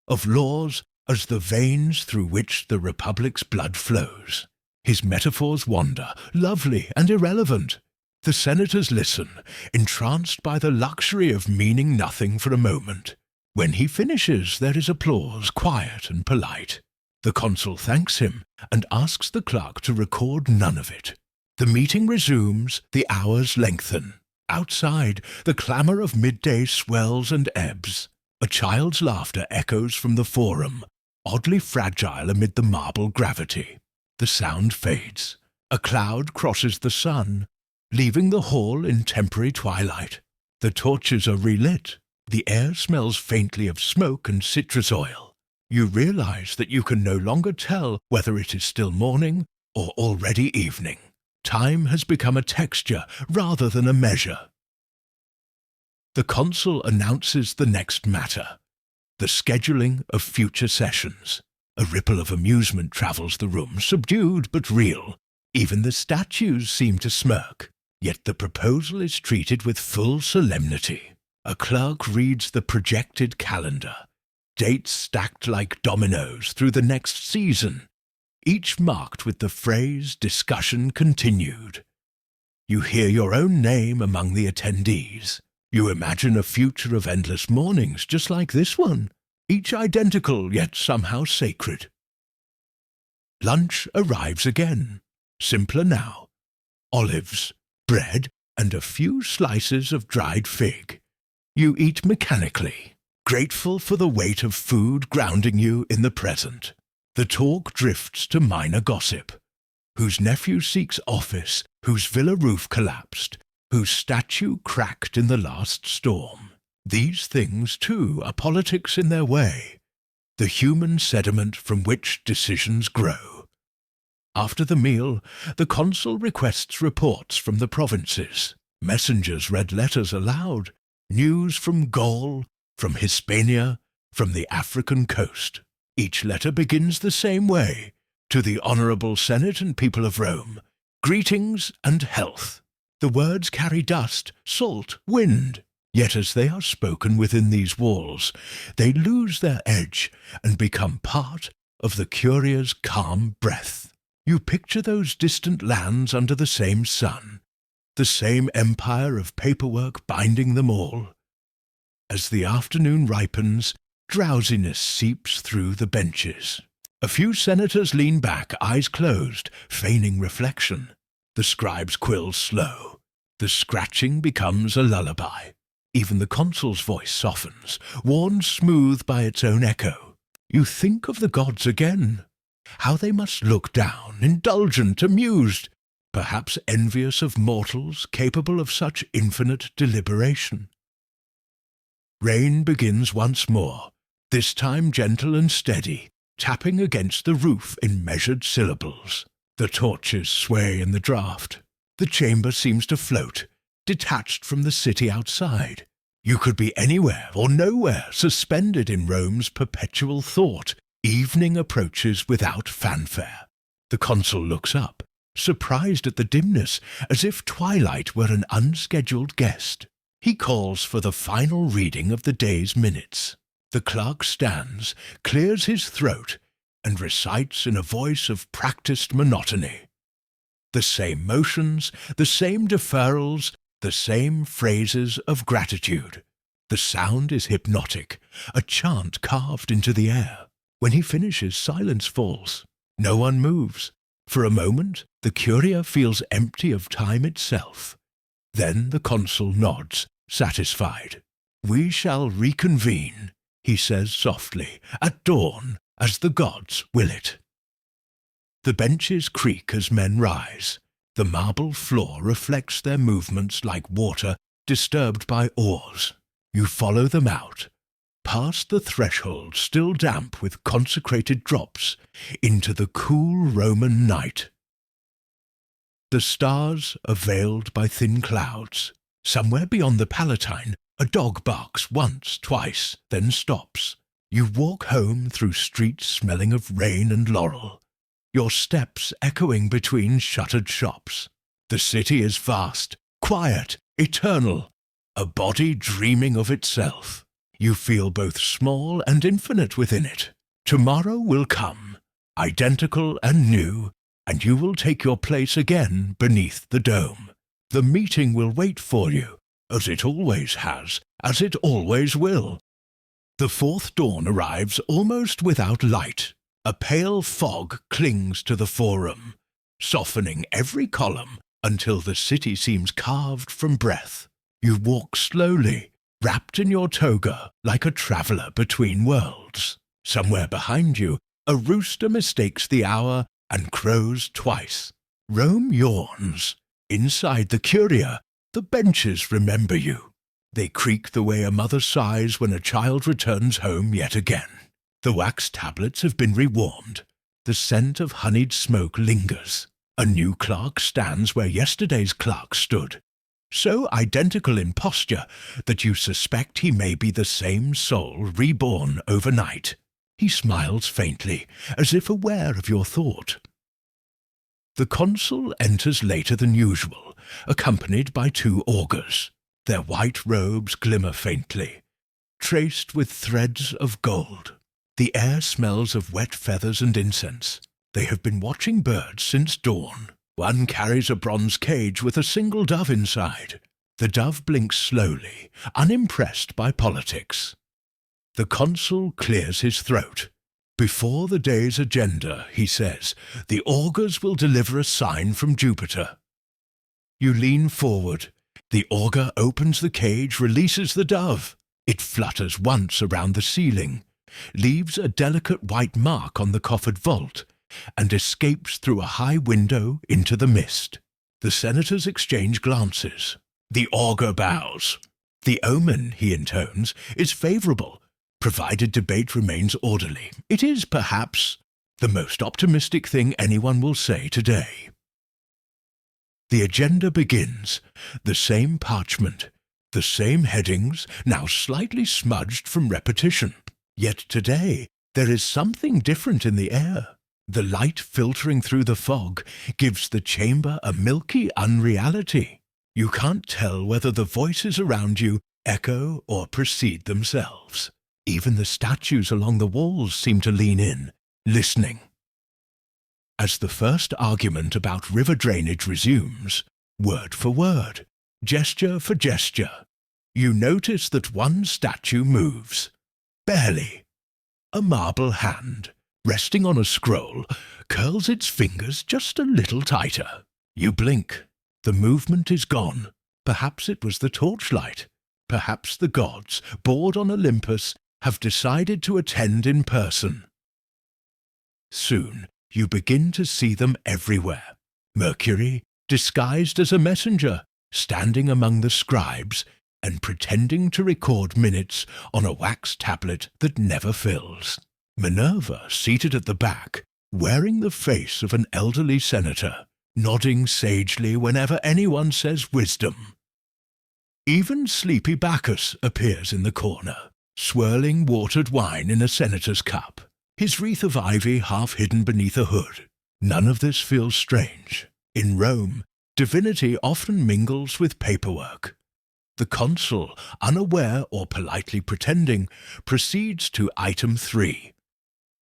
of laws as the veins through which the Republic's blood flows. His metaphors wander, lovely and irrelevant. The senators listen, entranced by the luxury of meaning nothing for a moment. When he finishes, there is applause, quiet and polite. The consul thanks him and asks the clerk to record none of it. The meeting resumes, the hours lengthen. Outside, the clamour of midday swells and ebbs. A child's laughter echoes from the forum, oddly fragile amid the marble gravity. The sound fades. A cloud crosses the sun, leaving the hall in temporary twilight. The torches are relit. The air smells faintly of smoke and citrus oil. You realize that you can no longer tell whether it is still morning or already evening. Time has become a texture rather than a measure. The consul announces the next matter, the scheduling of future sessions. A ripple of amusement travels the room, subdued but real. Even the statues seem to smirk. Yet the proposal is treated with full solemnity. A clerk reads the projected calendar, dates stacked like dominoes through the next season, each marked with the phrase "discussion continued." You hear your own name among the attendees. You imagine a future of endless mornings just like this one, each identical yet somehow sacred. Lunch arrives again, simpler now. Olives, bread, and a few slices of dried fig. You eat mechanically, grateful for the weight of food grounding you in the present. The talk drifts to minor gossip. Whose nephew seeks office, whose villa roof collapsed, whose statue cracked in the last storm. These things, too, are politics in their way, the human sediment from which decisions grow. After the meal, the consul requests reports from the provinces. Messengers read letters aloud, news from Gaul, from Hispania, from the African coast. Each letter begins the same way. To the Honourable Senate and people of Rome, greetings and health. The words carry dust, salt, wind. Yet as they are spoken within these walls, they lose their edge and become part of the Curia's calm breath. You picture those distant lands under the same sun, the same empire of paperwork binding them all. As the afternoon ripens, drowsiness seeps through the benches. A few senators lean back, eyes closed, feigning reflection. The scribe's quills slow. The scratching becomes a lullaby. Even the consul's voice softens, worn smooth by its own echo. You think of the gods again. How they must look down, indulgent, amused, perhaps envious of mortals capable of such infinite deliberation. Rain begins once more, this time gentle and steady, tapping against the roof in measured syllables. The torches sway in the draught. The chamber seems to float, detached from the city outside. You could be anywhere or nowhere, suspended in Rome's perpetual thought. Evening approaches without fanfare. The consul looks up, surprised at the dimness, as if twilight were an unscheduled guest. He calls for the final reading of the day's minutes. The clerk stands, clears his throat, and recites in a voice of practised monotony. The same motions, the same deferrals, the same phrases of gratitude. The sound is hypnotic, a chant carved into the air. When he finishes, silence falls. No one moves. For a moment, the Curia feels empty of time itself. Then the consul nods, satisfied. "We shall reconvene," he says softly, "at dawn, as the gods will it." The benches creak as men rise. The marble floor reflects their movements like water disturbed by oars. You follow them out, past the threshold still damp with consecrated drops, into the cool Roman night. The stars are veiled by thin clouds. Somewhere beyond the Palatine, a dog barks once, twice, then stops. You walk home through streets smelling of rain and laurel, your steps echoing between shuttered shops. The city is vast, quiet, eternal, a body dreaming of itself. You feel both small and infinite within it. Tomorrow will come, identical and new, and you will take your place again beneath the dome. The meeting will wait for you, as it always has, as it always will. The fourth dawn arrives almost without light. A pale fog clings to the forum, softening every column until the city seems carved from breath. You walk slowly, wrapped in your toga like a traveller between worlds. Somewhere behind you, a rooster mistakes the hour and crows twice. Rome yawns. Inside the Curia, the benches remember you. They creak the way a mother sighs when a child returns home yet again. The wax tablets have been rewarmed. The scent of honeyed smoke lingers. A new clerk stands where yesterday's clerk stood, so identical in posture that you suspect he may be the same soul reborn overnight. He smiles faintly, as if aware of your thought. The consul enters later than usual, accompanied by 2 augurs. Their white robes glimmer faintly, traced with threads of gold. The air smells of wet feathers and incense. They have been watching birds since dawn. One carries a bronze cage with a single dove inside. The dove blinks slowly, unimpressed by politics. The consul clears his throat. Before the day's agenda, he says, the augurs will deliver a sign from Jupiter. You lean forward. The augur opens the cage, releases the dove. It flutters once around the ceiling, leaves a delicate white mark on the coffered vault, and escapes through a high window into the mist. The senators exchange glances. The augur bows. The omen, he intones, is favourable, provided debate remains orderly. It is, perhaps, the most optimistic thing anyone will say today. The agenda begins. The same parchment, the same headings, now slightly smudged from repetition. Yet today there is something different in the air. The light filtering through the fog gives the chamber a milky unreality. You can't tell whether the voices around you echo or precede themselves. Even the statues along the walls seem to lean in, listening. As the first argument about river drainage resumes, word for word, gesture for gesture, you notice that one statue moves. Barely. A marble hand, resting on a scroll, curls its fingers just a little tighter. You blink. The movement is gone. Perhaps it was the torchlight. Perhaps the gods, bored on Olympus, have decided to attend in person. Soon you begin to see them everywhere. Mercury, disguised as a messenger, standing among the scribes and pretending to record minutes on a wax tablet that never fills. Minerva, seated at the back, wearing the face of an elderly senator, nodding sagely whenever anyone says wisdom. Even sleepy Bacchus appears in the corner, swirling watered wine in a senator's cup, his wreath of ivy half hidden beneath a hood. None of this feels strange. In Rome, divinity often mingles with paperwork. The consul, unaware or politely pretending, proceeds to item 3,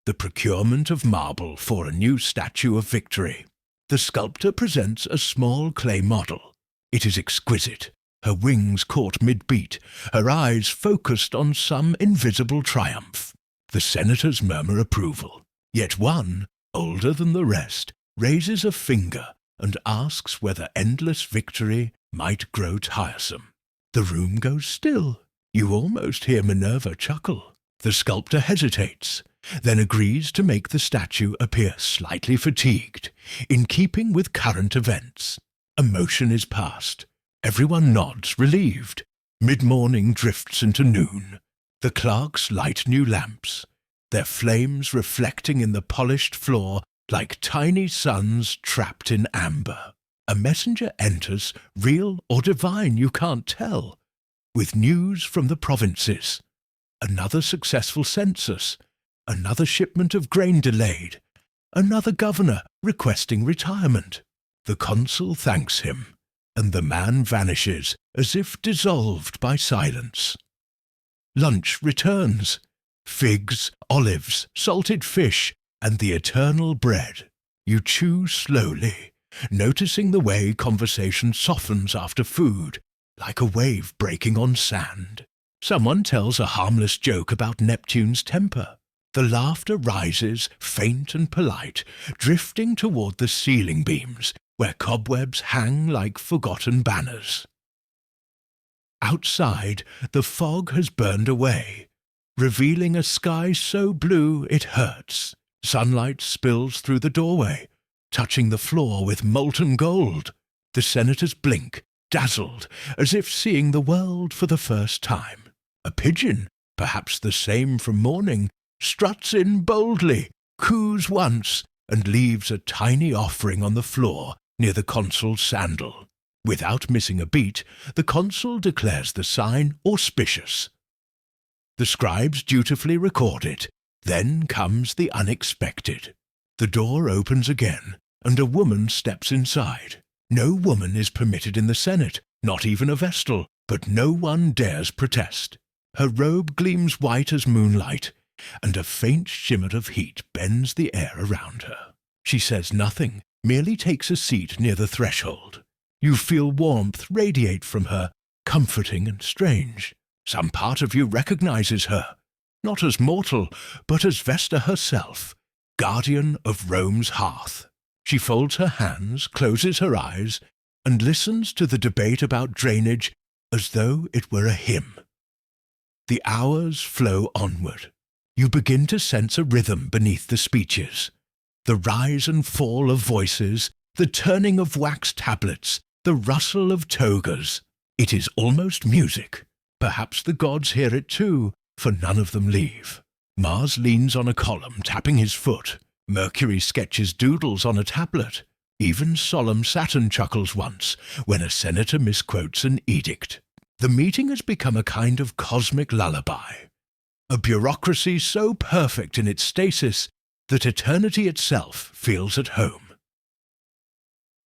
the procurement of marble for a new statue of victory. The sculptor presents a small clay model. It is exquisite, her wings caught mid-beat, her eyes focused on some invisible triumph. The senators murmur approval, yet one, older than the rest, raises a finger and asks whether endless victory might grow tiresome. The room goes still. You almost hear Minerva chuckle. The sculptor hesitates, then agrees to make the statue appear slightly fatigued, in keeping with current events. A motion is passed. Everyone nods, relieved. Mid-morning drifts into noon. The clerks light new lamps, their flames reflecting in the polished floor like tiny suns trapped in amber. A messenger enters, real or divine, you can't tell, with news from the provinces. Another successful census, another shipment of grain delayed, another governor requesting retirement. The consul thanks him, and the man vanishes as if dissolved by silence. Lunch returns. Figs, olives, salted fish, and the eternal bread. You chew slowly, noticing the way conversation softens after food, like a wave breaking on sand. Someone tells a harmless joke about Neptune's temper. The laughter rises, faint and polite, drifting toward the ceiling beams, where cobwebs hang like forgotten banners. Outside, the fog has burned away, revealing a sky so blue it hurts. Sunlight spills through the doorway, touching the floor with molten gold. The senators blink, dazzled, as if seeing the world for the first time. A pigeon, perhaps the same from morning, struts in boldly, coos once, and leaves a tiny offering on the floor near the consul's sandal. Without missing a beat, the consul declares the sign auspicious. The scribes dutifully record it. Then comes the unexpected. The door opens again, and a woman steps inside. No woman is permitted in the Senate, not even a vestal, but no one dares protest. Her robe gleams white as moonlight, and a faint shimmer of heat bends the air around her. She says nothing, merely takes a seat near the threshold. You feel warmth radiate from her, comforting and strange. Some part of you recognizes her, not as mortal, but as Vesta herself, guardian of Rome's hearth. She folds her hands, closes her eyes, and listens to the debate about drainage as though it were a hymn. The hours flow onward. You begin to sense a rhythm beneath the speeches. The rise and fall of voices, the turning of wax tablets, the rustle of togas. It is almost music. Perhaps the gods hear it too, for none of them leave. Mars leans on a column, tapping his foot. Mercury sketches doodles on a tablet. Even solemn Saturn chuckles once, when a senator misquotes an edict. The meeting has become a kind of cosmic lullaby. A bureaucracy so perfect in its stasis that eternity itself feels at home.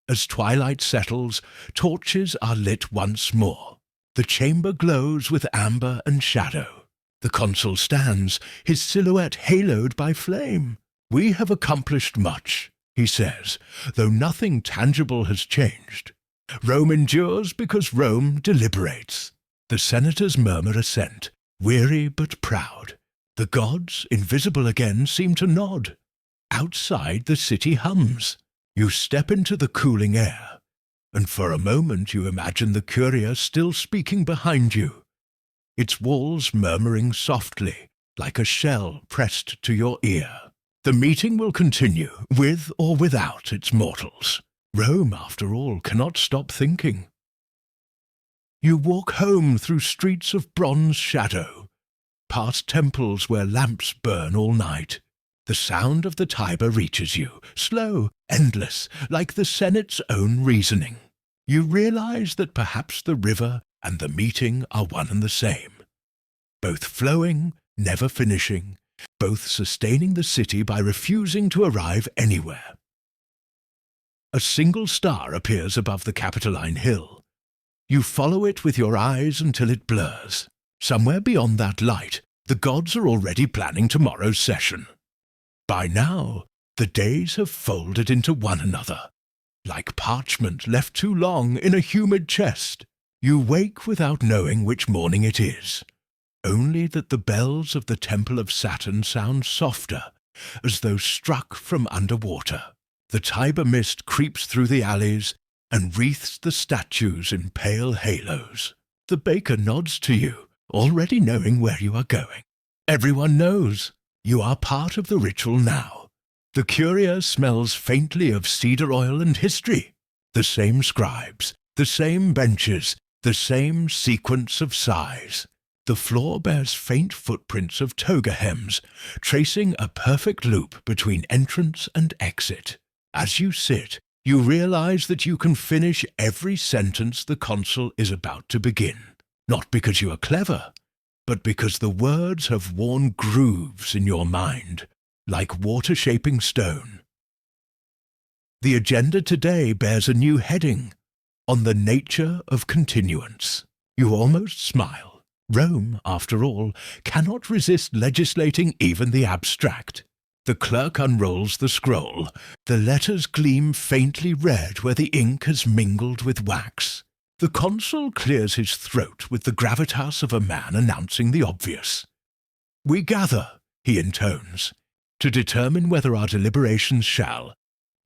As twilight settles, torches are lit once more. The chamber glows with amber and shadow. The consul stands, his silhouette haloed by flame. "We have accomplished much," he says, though nothing tangible has changed. Rome endures because Rome deliberates. The senators murmur assent, weary but proud. The gods, invisible again, seem to nod. Outside, the city hums. You step into the cooling air, and for a moment you imagine the Curia still speaking behind you, its walls murmuring softly, like a shell pressed to your ear. The meeting will continue, with or without its mortals. Rome, after all, cannot stop thinking. You walk home through streets of bronze shadow, past temples where lamps burn all night. The sound of the Tiber reaches you, slow, endless, like the Senate's own reasoning. You realize that perhaps the river and the meeting are one and the same, both flowing, never finishing, both sustaining the city by refusing to arrive anywhere. A single star appears above the Capitoline Hill. You follow it with your eyes until it blurs. Somewhere beyond that light, the gods are already planning tomorrow's session. By now, the days have folded into one another, like parchment left too long in a humid chest. You wake without knowing which morning it is, only that the bells of the Temple of Saturn sound softer, as though struck from underwater. The Tiber mist creeps through the alleys and wreaths the statues in pale halos. The baker nods to you, already knowing where you are going. Everyone knows you are part of the ritual now. The Curia smells faintly of cedar oil and history. The same scribes, the same benches, the same sequence of sighs. The floor bears faint footprints of toga hems, tracing a perfect loop between entrance and exit. As you sit, you realize that you can finish every sentence the consul is about to begin. Not because you are clever, but because the words have worn grooves in your mind, like water-shaping stone. The agenda today bears a new heading, on the nature of continuance. You almost smile. Rome, after all, cannot resist legislating even the abstract. The clerk unrolls the scroll. The letters gleam faintly red where the ink has mingled with wax. The consul clears his throat with the gravitas of a man announcing the obvious. "We gather," he intones, "to determine whether our deliberations shall,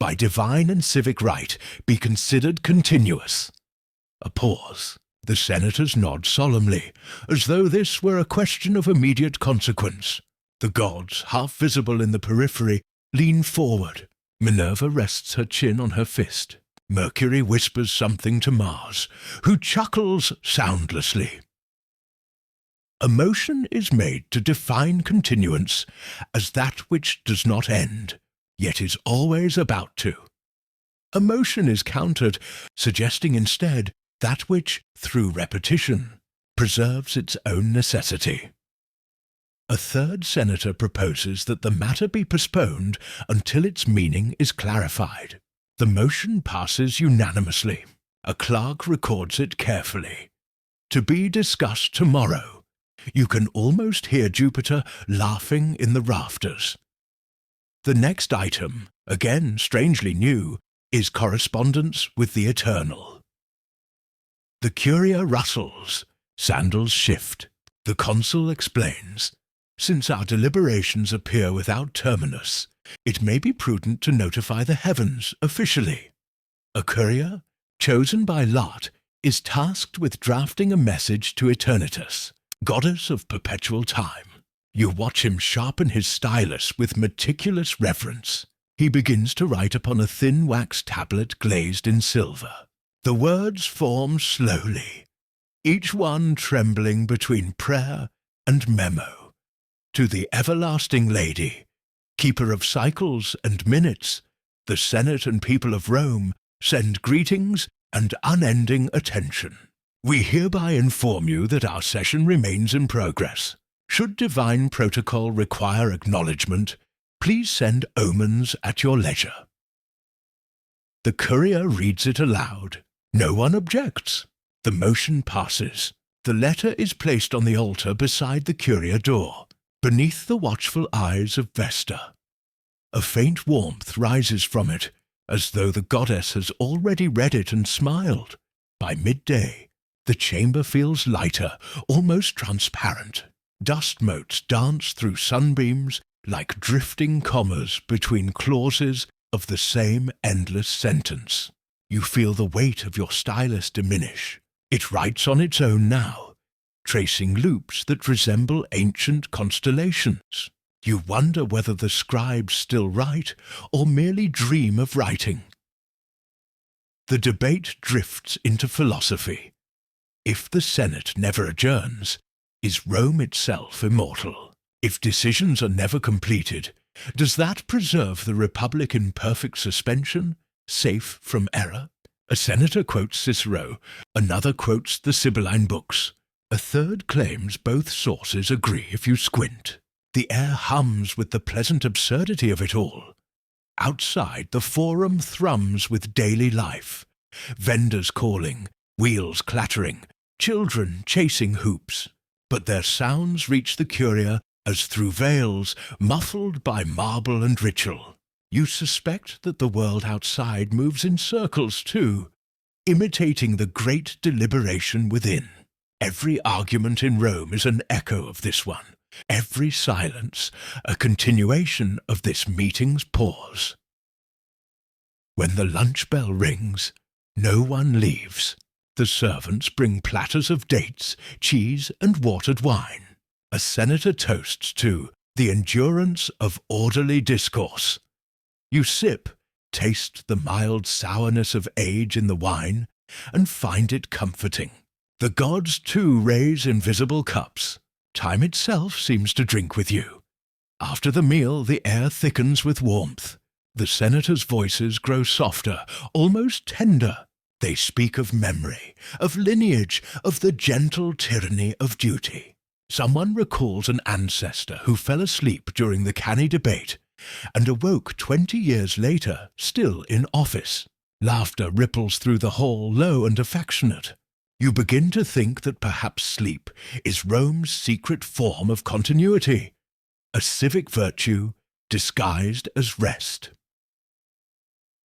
by divine and civic right, be considered continuous." A pause. The senators nod solemnly, as though this were a question of immediate consequence. The gods, half visible in the periphery, lean forward. Minerva rests her chin on her fist. Mercury whispers something to Mars, who chuckles soundlessly. A motion is made to define continuance as that which does not end, yet is always about to. A motion is countered, suggesting instead that which, through repetition, preserves its own necessity. A third senator proposes that the matter be postponed until its meaning is clarified. The motion passes unanimously. A clerk records it carefully. To be discussed tomorrow. You can almost hear Jupiter laughing in the rafters. The next item, again strangely new, is correspondence with the eternal. The Curia rustles, sandals shift. The consul explains, "Since our deliberations appear without terminus, it may be prudent to notify the heavens officially. A courier, chosen by lot, is tasked with drafting a message to Eternitas, goddess of perpetual time." You watch him sharpen his stylus with meticulous reverence. He begins to write upon a thin wax tablet glazed in silver. The words form slowly, each one trembling between prayer and memo. To the everlasting lady, keeper of cycles and minutes, the Senate and people of Rome send greetings and unending attention. We hereby inform you that our session remains in progress. Should divine protocol require acknowledgement, please send omens at your leisure. The courier reads it aloud. No one objects. The motion passes. The letter is placed on the altar beside the Curia door, beneath the watchful eyes of Vesta. A faint warmth rises from it, as though the goddess has already read it and smiled. By midday, the chamber feels lighter, almost transparent. Dust motes dance through sunbeams like drifting commas between clauses of the same endless sentence. You feel the weight of your stylus diminish. It writes on its own now, tracing loops that resemble ancient constellations. You wonder whether the scribes still write or merely dream of writing. The debate drifts into philosophy. If the Senate never adjourns, is Rome itself immortal? If decisions are never completed, does that preserve the Republic in perfect suspension, safe from error? A senator quotes Cicero, another quotes the Sibylline books. A third claims both sources agree if you squint. The air hums with the pleasant absurdity of it all. Outside, the forum thrums with daily life. Vendors calling, wheels clattering, children chasing hoops. But their sounds reach the Curia as through veils, muffled by marble and ritual. You suspect that the world outside moves in circles too, imitating the great deliberation within. Every argument in Rome is an echo of this one, every silence a continuation of this meeting's pause. When the lunch bell rings, no one leaves. The servants bring platters of dates, cheese, and watered wine. A senator toasts to the endurance of orderly discourse. You sip, taste the mild sourness of age in the wine, and find it comforting. The gods too raise invisible cups. Time itself seems to drink with you. After the meal, the air thickens with warmth. The senators' voices grow softer, almost tender. They speak of memory, of lineage, of the gentle tyranny of duty. Someone recalls an ancestor who fell asleep during the canny debate and awoke 20 years later, still in office. Laughter ripples through the hall, low and affectionate. You begin to think that perhaps sleep is Rome's secret form of continuity, a civic virtue disguised as rest.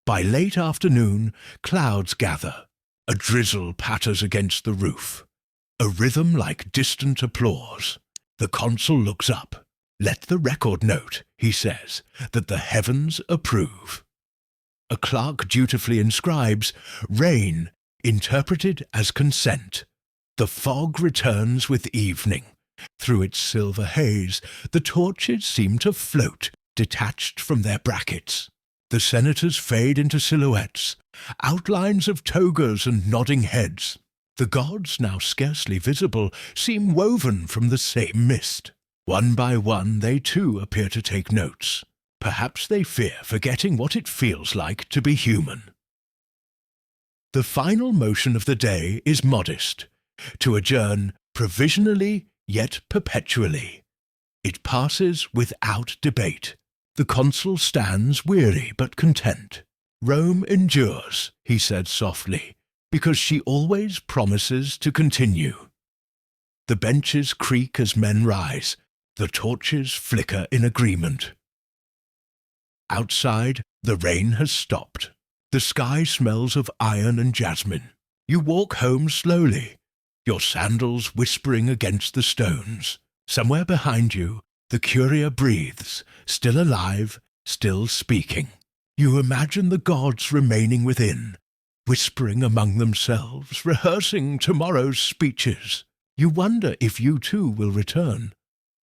By late afternoon, clouds gather. A drizzle patters against the roof. A rhythm like distant applause. The consul looks up. "Let the record note," he says, "that the heavens approve." A clerk dutifully inscribes, "Rain," interpreted as consent. The fog returns with evening. Through its silver haze, the torches seem to float, detached from their brackets. The senators fade into silhouettes, outlines of togas and nodding heads. The gods, now scarcely visible, seem woven from the same mist. One by one they too appear to take notes. Perhaps they fear forgetting what it feels like to be human. The final motion of the day is modest, to adjourn provisionally yet perpetually. It passes without debate. The consul stands weary but content. "Rome endures," he said softly, "because she always promises to continue." The benches creak as men rise. The torches flicker in agreement. Outside, the rain has stopped. The sky smells of iron and jasmine. You walk home slowly, your sandals whispering against the stones. Somewhere behind you, the Curia breathes, still alive, still speaking. You imagine the gods remaining within, whispering among themselves, rehearsing tomorrow's speeches. You wonder if you too will return,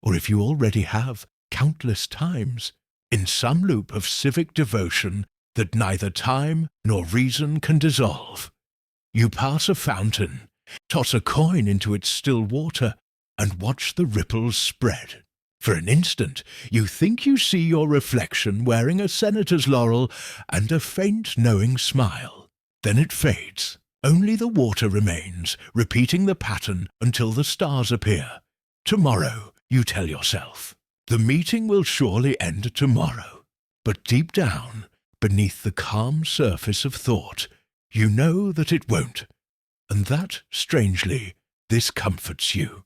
or if you already have countless times, in some loop of civic devotion that neither time nor reason can dissolve. You pass a fountain, toss a coin into its still water, and watch the ripples spread. For an instant, you think you see your reflection wearing a senator's laurel and a faint knowing smile. Then it fades. Only the water remains, repeating the pattern until the stars appear. Tomorrow, you tell yourself. The meeting will surely end tomorrow. But deep down, beneath the calm surface of thought, you know that it won't. And that, strangely, this comforts you.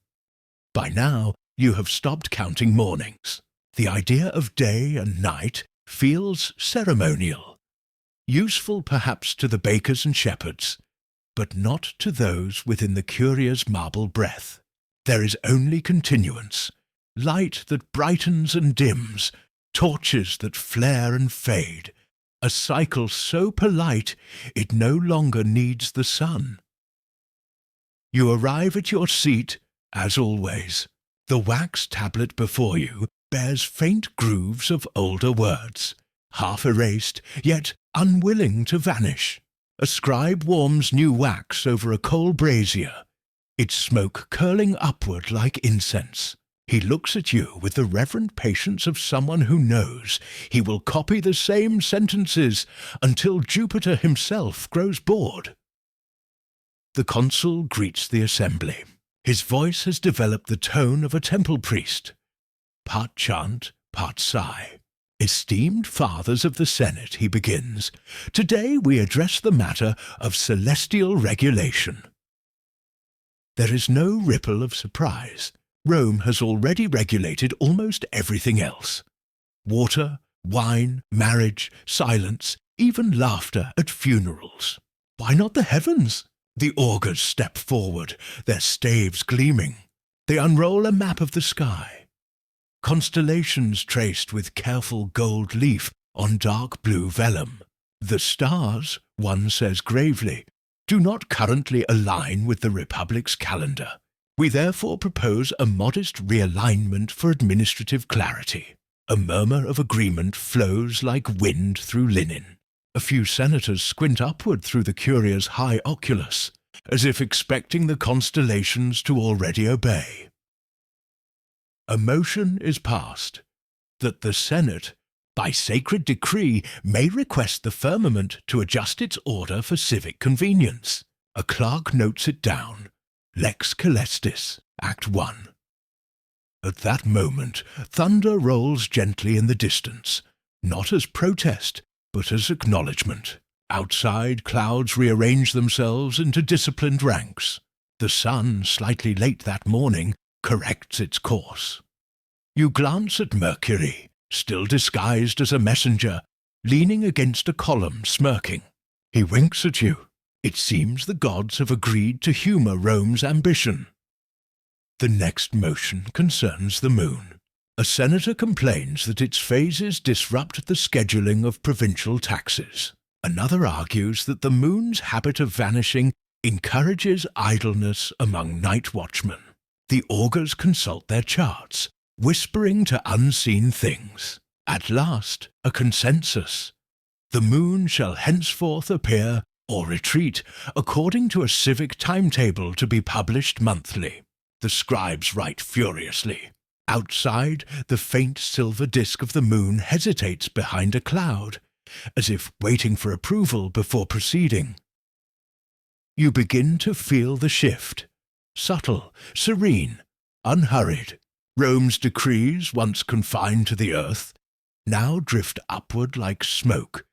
By now, you have stopped counting mornings. The idea of day and night feels ceremonial. Useful perhaps to the bakers and shepherds, but not to those within the Curia's marble breath. There is only continuance, light that brightens and dims, torches that flare and fade, a cycle so polite it no longer needs the sun. You arrive at your seat, as always. The wax tablet before you bears faint grooves of older words, half erased, yet unwilling to vanish. A scribe warms new wax over a coal brazier, its smoke curling upward like incense. He looks at you with the reverent patience of someone who knows he will copy the same sentences until Jupiter himself grows bored. The consul greets the assembly. His voice has developed the tone of a temple priest. Part chant, part sigh. "Esteemed fathers of the Senate," he begins, "today we address the matter of celestial regulation." There is no ripple of surprise. Rome has already regulated almost everything else. Water, wine, marriage, silence, even laughter at funerals. Why not the heavens? The augurs step forward, their staves gleaming. They unroll a map of the sky. Constellations traced with careful gold leaf on dark blue vellum. The stars, one says gravely, do not currently align with the Republic's calendar. We therefore propose a modest realignment for administrative clarity. A murmur of agreement flows like wind through linen. A few senators squint upward through the Curia's high oculus, as if expecting the constellations to already obey. A motion is passed that the Senate, by sacred decree, may request the firmament to adjust its order for civic convenience. A clerk notes it down. Lex Celestis, Act 1. At that moment, thunder rolls gently in the distance, not as protest, but as acknowledgment. Outside, clouds rearrange themselves into disciplined ranks. The sun, slightly late that morning, corrects its course. You glance at Mercury, still disguised as a messenger, leaning against a column, smirking. He winks at you. It seems the gods have agreed to humour Rome's ambition. The next motion concerns the moon. A senator complains that its phases disrupt the scheduling of provincial taxes. Another argues that the moon's habit of vanishing encourages idleness among night watchmen. The augurs consult their charts, whispering to unseen things. At last, a consensus. The moon shall henceforth appear or retreat according to a civic timetable to be published monthly. The scribes write furiously. Outside, the faint silver disk of the moon hesitates behind a cloud, as if waiting for approval before proceeding. You begin to feel the shift. Subtle, serene, unhurried. Rome's decrees, once confined to the earth, now drift upward like smoke,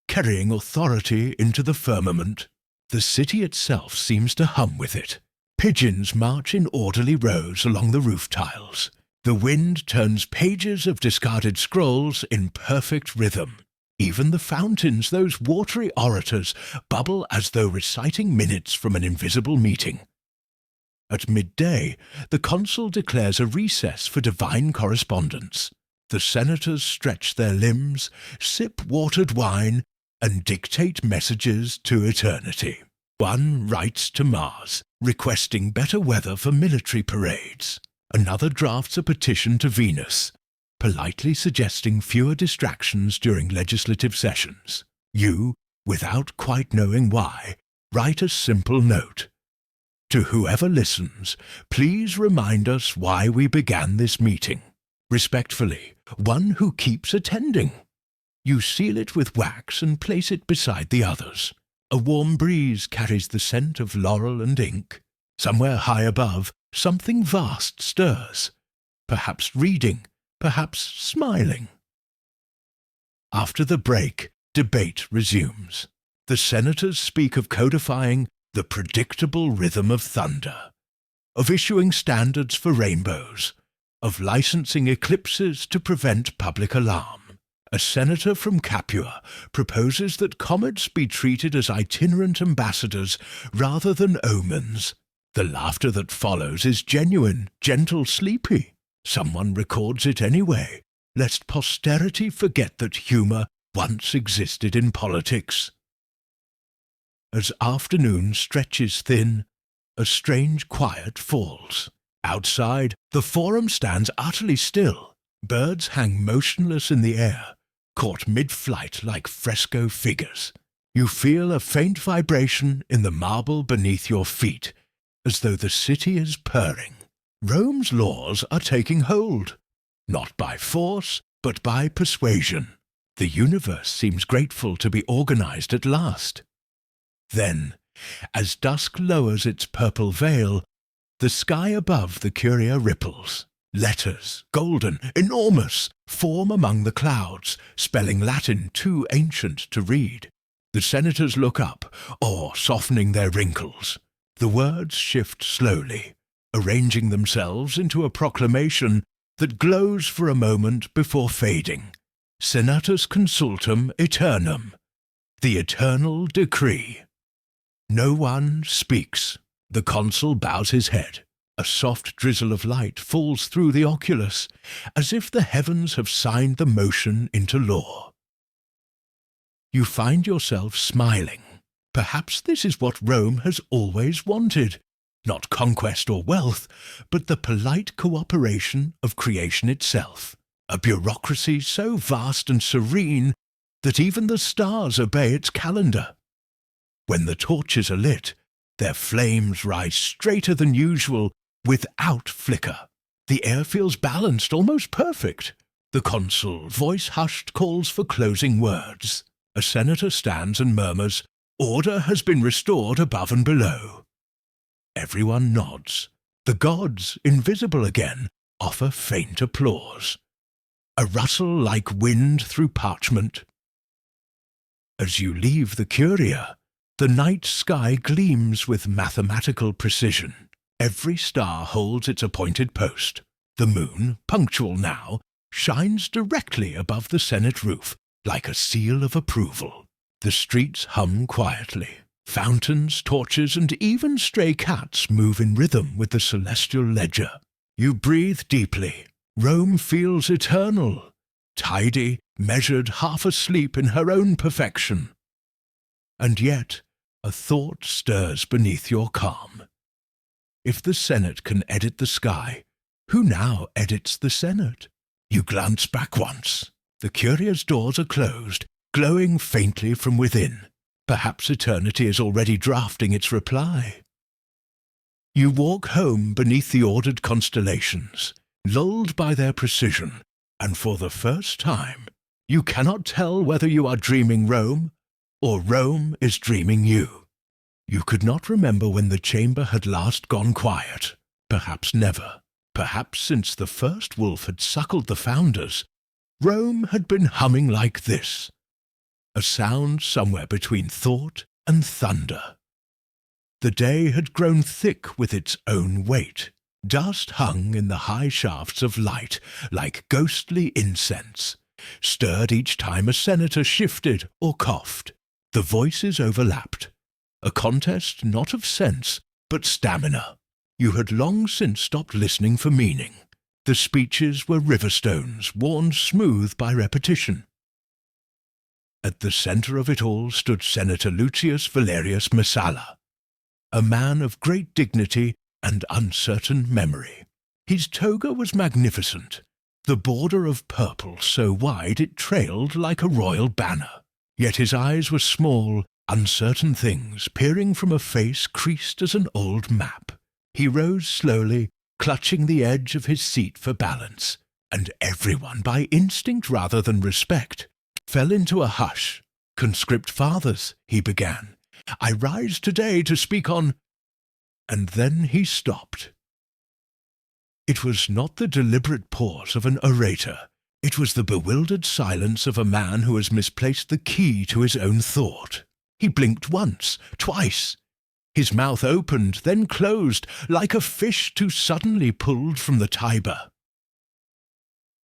carrying authority into the firmament. The city itself seems to hum with it. Pigeons march in orderly rows along the roof tiles. The wind turns pages of discarded scrolls in perfect rhythm. Even the fountains, those watery orators, bubble as though reciting minutes from an invisible meeting. At midday, the consul declares a recess for divine correspondence. The senators stretch their limbs, sip watered wine, and dictate messages to eternity. One writes to Mars, requesting better weather for military parades. Another drafts a petition to Venus, politely suggesting fewer distractions during legislative sessions. You, without quite knowing why, write a simple note. To whoever listens, please remind us why we began this meeting. Respectfully, one who keeps attending. You seal it with wax and place it beside the others. A warm breeze carries the scent of laurel and ink. Somewhere high above, something vast stirs. Perhaps reading, perhaps smiling. After the break, debate resumes. The senators speak of codifying the predictable rhythm of thunder, of issuing standards for rainbows, of licensing eclipses to prevent public alarm. A senator from Capua proposes that comets be treated as itinerant ambassadors rather than omens. The laughter that follows is genuine, gentle, sleepy. Someone records it anyway, lest posterity forget that humour once existed in politics. As afternoon stretches thin, a strange quiet falls. Outside, the forum stands utterly still. Birds hang motionless in the air, caught mid-flight like fresco figures. You feel a faint vibration in the marble beneath your feet, as though the city is purring. Rome's laws are taking hold, not by force, but by persuasion. The universe seems grateful to be organized at last. Then, as dusk lowers its purple veil, the sky above the Curia ripples. Letters, golden, enormous, form among the clouds, spelling Latin too ancient to read. The senators look up, awe softening their wrinkles. The words shift slowly, arranging themselves into a proclamation that glows for a moment before fading. Senatus consultum aeternum, the eternal decree. No one speaks. The consul bows his head. A soft drizzle of light falls through the oculus, as if the heavens have signed the motion into law. You find yourself smiling. Perhaps this is what Rome has always wanted. Not conquest or wealth, but the polite cooperation of creation itself. A bureaucracy so vast and serene that even the stars obey its calendar. When the torches are lit, their flames rise straighter than usual, without flicker. The air feels balanced, almost perfect. The consul, voice hushed, calls for closing words. A senator stands and murmurs, "Order has been restored above and below." Everyone nods. The gods, invisible again, offer faint applause. A rustle like wind through parchment. As you leave the Curia, the night sky gleams with mathematical precision. Every star holds its appointed post. The moon, punctual now, shines directly above the Senate roof, like a seal of approval. The streets hum quietly. Fountains, torches, and even stray cats move in rhythm with the celestial ledger. You breathe deeply. Rome feels eternal, tidy, measured, half asleep in her own perfection. And yet, a thought stirs beneath your calm. If the Senate can edit the sky, who now edits the Senate? You glance back once. The Curia's doors are closed, glowing faintly from within. Perhaps eternity is already drafting its reply. You walk home beneath the ordered constellations, lulled by their precision, and for the first time, you cannot tell whether you are dreaming Rome, or Rome is dreaming you. You could not remember when the chamber had last gone quiet. Perhaps never. Perhaps since the first wolf had suckled the founders, Rome had been humming like this. A sound somewhere between thought and thunder. The day had grown thick with its own weight. Dust hung in the high shafts of light like ghostly incense, stirred each time a senator shifted or coughed. The voices overlapped. A contest not of sense, but stamina. You had long since stopped listening for meaning. The speeches were riverstones, worn smooth by repetition. At the centre of it all stood Senator Lucius Valerius Messala, a man of great dignity and uncertain memory. His toga was magnificent, the border of purple so wide it trailed like a royal banner. Yet his eyes were small, uncertain things, peering from a face creased as an old map. He rose slowly, clutching the edge of his seat for balance, and everyone, by instinct rather than respect, fell into a hush. "Conscript fathers," he began, "I rise today to speak on—" And then he stopped. It was not the deliberate pause of an orator. It was the bewildered silence of a man who has misplaced the key to his own thought. He blinked once, twice. His mouth opened, then closed, like a fish too suddenly pulled from the Tiber.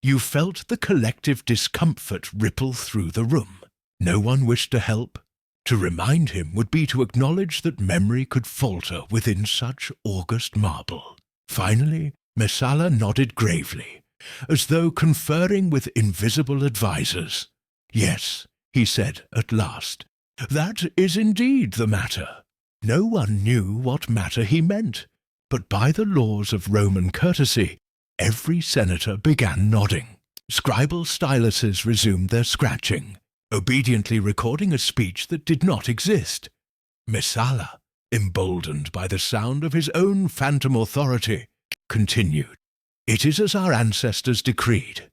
You felt the collective discomfort ripple through the room. No one wished to help. To remind him would be to acknowledge that memory could falter within such august marble. Finally, Messala nodded gravely, as though conferring with invisible advisers. "Yes," he said at last, "that is indeed the matter." No one knew what matter he meant, but by the laws of Roman courtesy, every senator began nodding. Scribal styluses resumed their scratching, obediently recording a speech that did not exist. Messala, emboldened by the sound of his own phantom authority, continued, "It is as our ancestors decreed.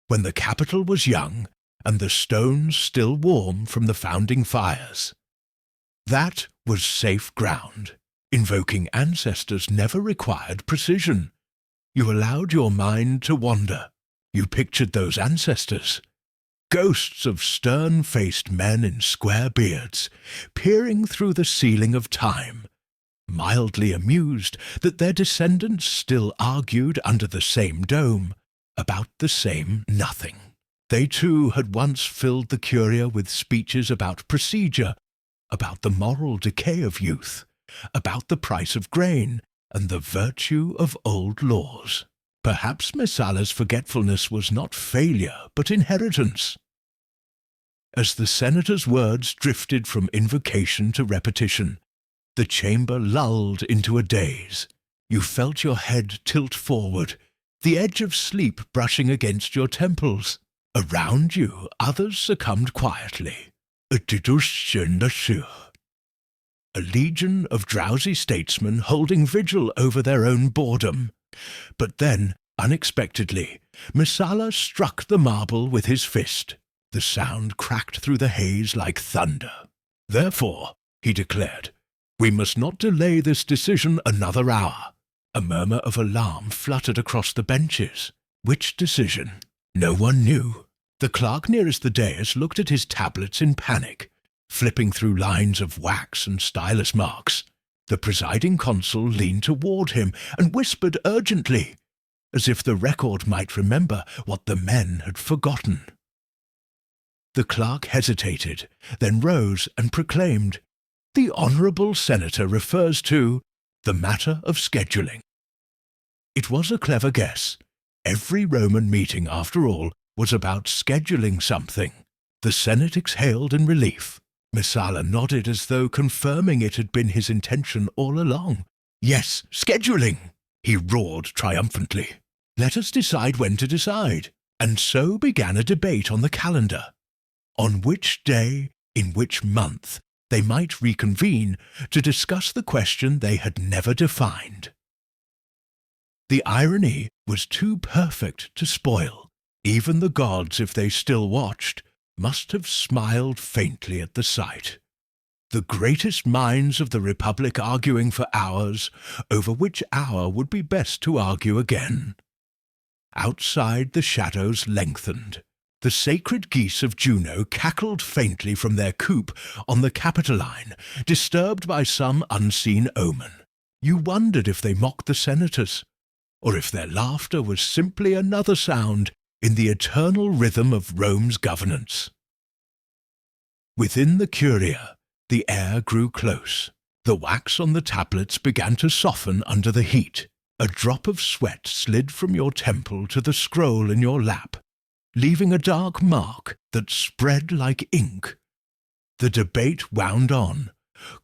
When the capital was young, and the stones still warm from the founding fires. That was safe ground. Invoking ancestors never required precision. You allowed your mind to wander. You pictured those ancestors, ghosts of stern-faced men in square beards, peering through the ceiling of time, mildly amused that their descendants still argued under the same dome about the same nothing. They too had once filled the Curia with speeches about procedure, about the moral decay of youth, about the price of grain, and the virtue of old laws. Perhaps Messala's forgetfulness was not failure, but inheritance. As the senator's words drifted from invocation to repetition, the chamber lulled into a daze. You felt your head tilt forward, the edge of sleep brushing against your temples. Around you, others succumbed quietly. A legion of drowsy statesmen holding vigil over their own boredom. But then, unexpectedly, Messala struck the marble with his fist. The sound cracked through the haze like thunder. Therefore, he declared, we must not delay this decision another hour. A murmur of alarm fluttered across the benches. Which decision? No one knew. The clerk nearest the dais looked at his tablets in panic, flipping through lines of wax and stylus marks. The presiding consul leaned toward him and whispered urgently, as if the record might remember what the men had forgotten. The clerk hesitated, then rose and proclaimed, "The honourable senator refers to the matter of scheduling." It was a clever guess. Every Roman meeting, after all, was about scheduling something. The Senate exhaled in relief. Messala nodded as though confirming it had been his intention all along. "Yes, scheduling!" he roared triumphantly. "Let us decide when to decide." And so began a debate on the calendar. On which day, in which month, they might reconvene to discuss the question they had never defined. The irony was too perfect to spoil. Even the gods, if they still watched, must have smiled faintly at the sight. The greatest minds of the Republic arguing for hours over which hour would be best to argue again. Outside the shadows lengthened. The sacred geese of Juno cackled faintly from their coop on the Capitoline, disturbed by some unseen omen. You wondered if they mocked the senators, or if their laughter was simply another sound in the eternal rhythm of Rome's governance. Within the Curia, the air grew close. The wax on the tablets began to soften under the heat. A drop of sweat slid from your temple to the scroll in your lap, leaving a dark mark that spread like ink. The debate wound on,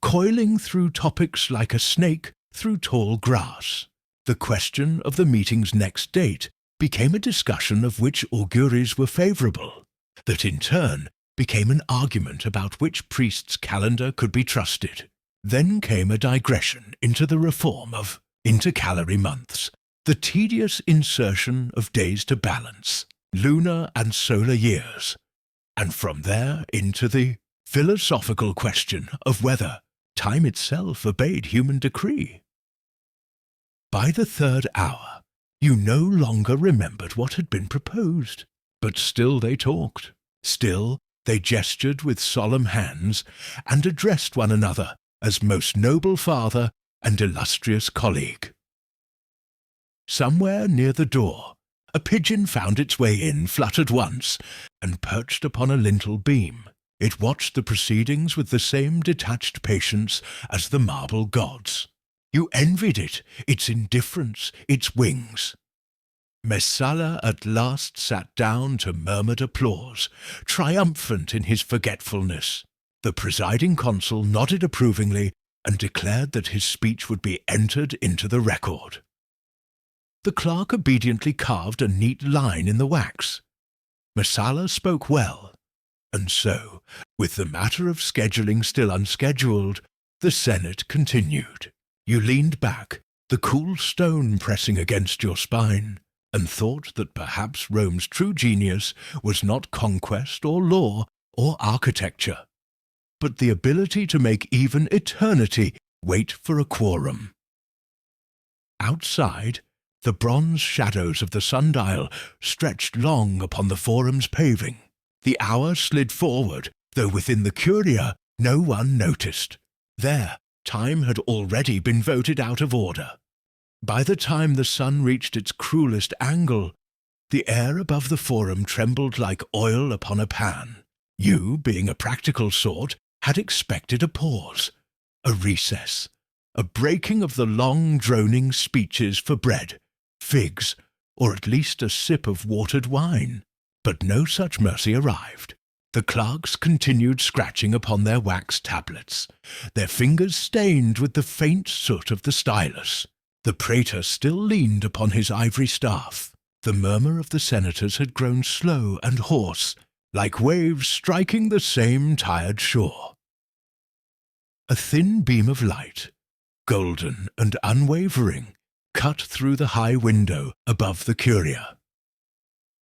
coiling through topics like a snake through tall grass. The question of the meeting's next date became a discussion of which auguries were favourable, that in turn became an argument about which priest's calendar could be trusted. Then came a digression into the reform of intercalary months, the tedious insertion of days to balance, lunar and solar years, and from there into the philosophical question of whether time itself obeyed human decree. By the third hour, you no longer remembered what had been proposed, but still they talked. Still they gestured with solemn hands and addressed one another as most noble father and illustrious colleague. Somewhere near the door, a pigeon found its way in, fluttered once, and perched upon a lintel beam. It watched the proceedings with the same detached patience as the marble gods. You envied it, its indifference, its wings. Messala at last sat down to murmured applause, triumphant in his forgetfulness. The presiding consul nodded approvingly and declared that his speech would be entered into the record. The clerk obediently carved a neat line in the wax. Messala spoke well, and so, with the matter of scheduling still unscheduled, the Senate continued. You leaned back, the cool stone pressing against your spine, and thought that perhaps Rome's true genius was not conquest or law or architecture, but the ability to make even eternity wait for a quorum. Outside, the bronze shadows of the sundial stretched long upon the forum's paving. The hour slid forward, though within the Curia no one noticed. There, time had already been voted out of order. By the time the sun reached its cruelest angle, the air above the forum trembled like oil upon a pan. You, being a practical sort, had expected a pause, a recess, a breaking of the long droning speeches for bread, figs, or at least a sip of watered wine. But no such mercy arrived. The clerks continued scratching upon their wax tablets, their fingers stained with the faint soot of the stylus. The praetor still leaned upon his ivory staff. The murmur of the senators had grown slow and hoarse, like waves striking the same tired shore. A thin beam of light, golden and unwavering, cut through the high window above the Curia.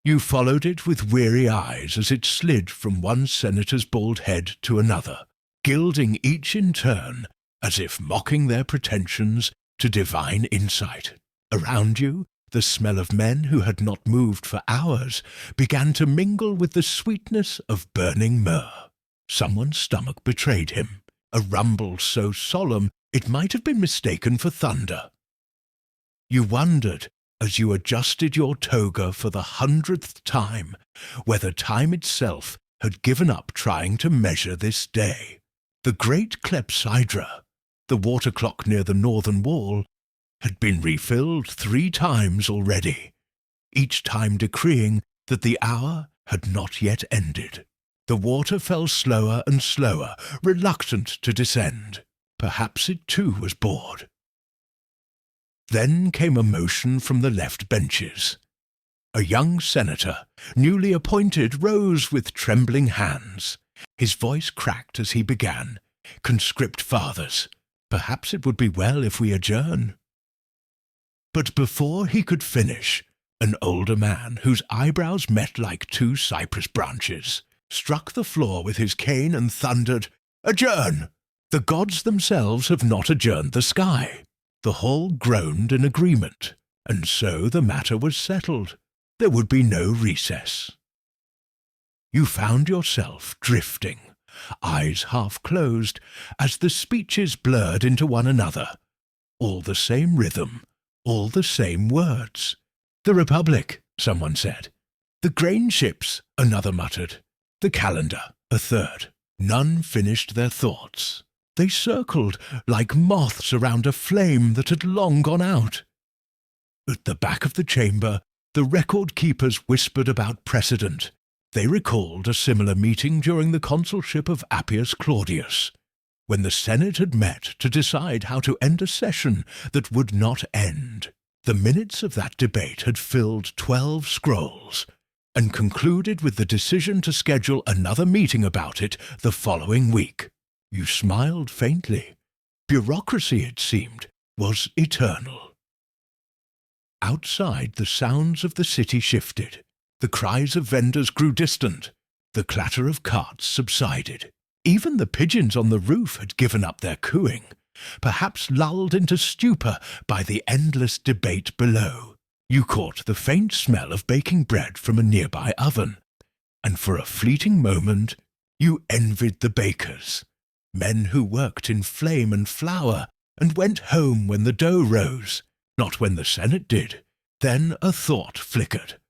You followed it with weary eyes as it slid from one senator's bald head to another, gilding each in turn as if mocking their pretensions to divine insight. Around you, the smell of men who had not moved for hours began to mingle with the sweetness of burning myrrh. Someone's stomach betrayed him, a rumble so solemn it might have been mistaken for thunder. You wondered, as you adjusted your toga for the 100th time, whether time itself had given up trying to measure this day. The great clepsydra, the water clock near the northern wall, had been refilled 3 times already, each time decreeing that the hour had not yet ended. The water fell slower and slower, reluctant to descend. Perhaps it too was bored. Then came a motion from the left benches. A young senator, newly appointed, rose with trembling hands. His voice cracked as he began. "Conscript fathers, perhaps it would be well if we adjourn." But before he could finish, an older man, whose eyebrows met like 2 cypress branches, struck the floor with his cane and thundered, "Adjourn! The gods themselves have not adjourned the sky." The hall groaned in agreement, and so the matter was settled. There would be no recess. You found yourself drifting, eyes half closed, as the speeches blurred into one another. All the same rhythm, all the same words. "The Republic," someone said. "The grain ships," another muttered. "The calendar," a third. None finished their thoughts. They circled like moths around a flame that had long gone out. At the back of the chamber, the record-keepers whispered about precedent. They recalled a similar meeting during the consulship of Appius Claudius, when the Senate had met to decide how to end a session that would not end. The minutes of that debate had filled 12 scrolls, and concluded with the decision to schedule another meeting about it the following week. You smiled faintly. Bureaucracy, it seemed, was eternal. Outside, the sounds of the city shifted. The cries of vendors grew distant. The clatter of carts subsided. Even the pigeons on the roof had given up their cooing, perhaps lulled into stupor by the endless debate below. You caught the faint smell of baking bread from a nearby oven, and for a fleeting moment you envied the bakers, men who worked in flame and flour and went home when the dough rose, not when the Senate did. Then a thought flickered.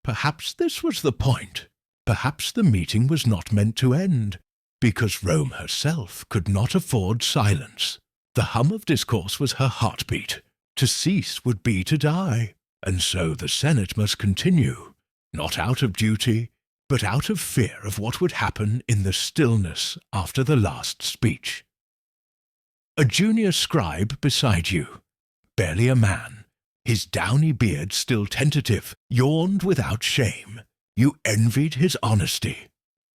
Perhaps this was the point. Perhaps the meeting was not meant to end, because Rome herself could not afford silence. The hum of discourse was her heartbeat. To cease would be to die, and so the Senate must continue, not out of duty, but out of fear of what would happen in the stillness after the last speech. A junior scribe beside you, barely a man, his downy beard still tentative, yawned without shame. You envied his honesty.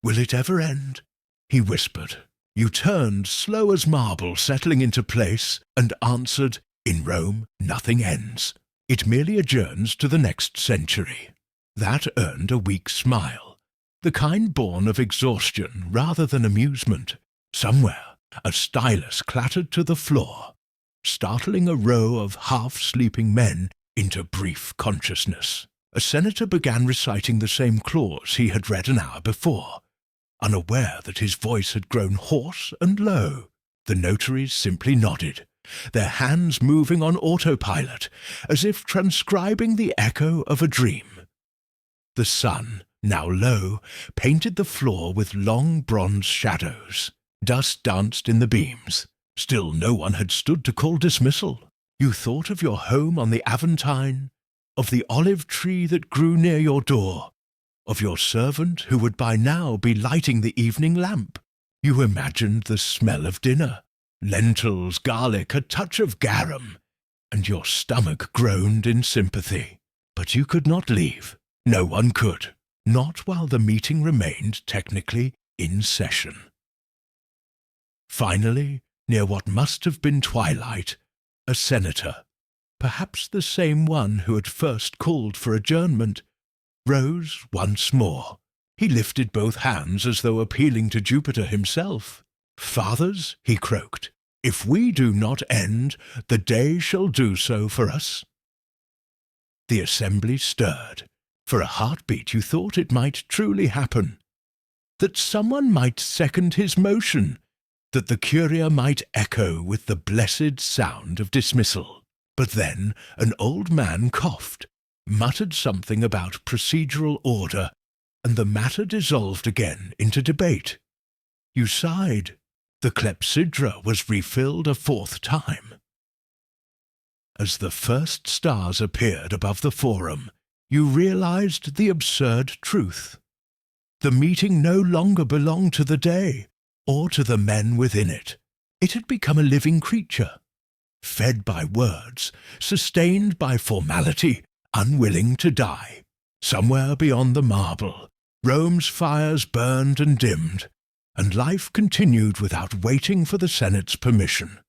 "Will it ever end?" he whispered. You turned, slow as marble settling into place, and answered, "In Rome, nothing ends. It merely adjourns to the next century." That earned a weak smile, the kind born of exhaustion rather than amusement. Somewhere, a stylus clattered to the floor, startling a row of half-sleeping men into brief consciousness. A senator began reciting the same clause he had read an hour before, unaware that his voice had grown hoarse and low. The notaries simply nodded, their hands moving on autopilot, as if transcribing the echo of a dream. The sun, now low, painted the floor with long bronze shadows. Dust danced in the beams. Still no one had stood to call dismissal. You thought of your home on the Aventine, of the olive tree that grew near your door, of your servant who would by now be lighting the evening lamp. You imagined the smell of dinner, lentils, garlic, a touch of garum, and your stomach groaned in sympathy. But you could not leave. No one could, not while the meeting remained technically in session. Finally, near what must have been twilight, a senator, perhaps the same one who had first called for adjournment, rose once more. He lifted both hands as though appealing to Jupiter himself. "Fathers," he croaked, "if we do not end, the day shall do so for us." The assembly stirred. For a heartbeat you thought it might truly happen, that someone might second his motion, that the Curia might echo with the blessed sound of dismissal. But then an old man coughed, muttered something about procedural order, and the matter dissolved again into debate. You sighed. The clepsydra was refilled a fourth time. As the first stars appeared above the forum, you realized the absurd truth. The meeting no longer belonged to the day, or to the men within it. It had become a living creature, fed by words, sustained by formality, unwilling to die. Somewhere beyond the marble, Rome's fires burned and dimmed, and life continued without waiting for the Senate's permission.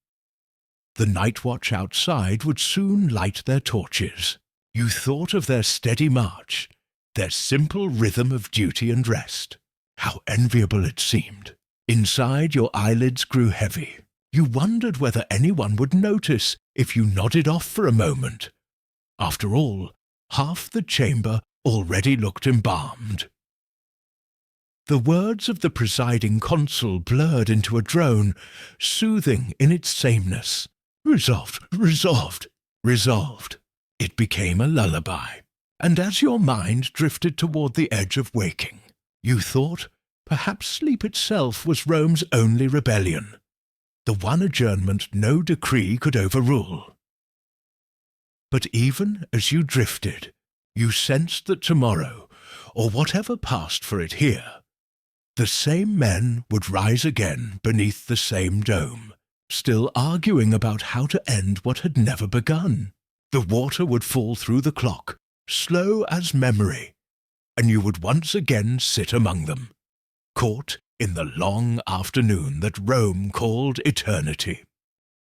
The night watch outside would soon light their torches. You thought of their steady march, their simple rhythm of duty and rest. How enviable it seemed. Inside, your eyelids grew heavy. You wondered whether anyone would notice if you nodded off for a moment. After all, half the chamber already looked embalmed. The words of the presiding consul blurred into a drone, soothing in its sameness. "Resolved, resolved, resolved." It became a lullaby, and as your mind drifted toward the edge of waking, you thought perhaps sleep itself was Rome's only rebellion, the one adjournment no decree could overrule. But even as you drifted, you sensed that tomorrow, or whatever passed for it here, the same men would rise again beneath the same dome, still arguing about how to end what had never begun. The water would fall through the clock, slow as memory, and you would once again sit among them, caught in the long afternoon that Rome called eternity.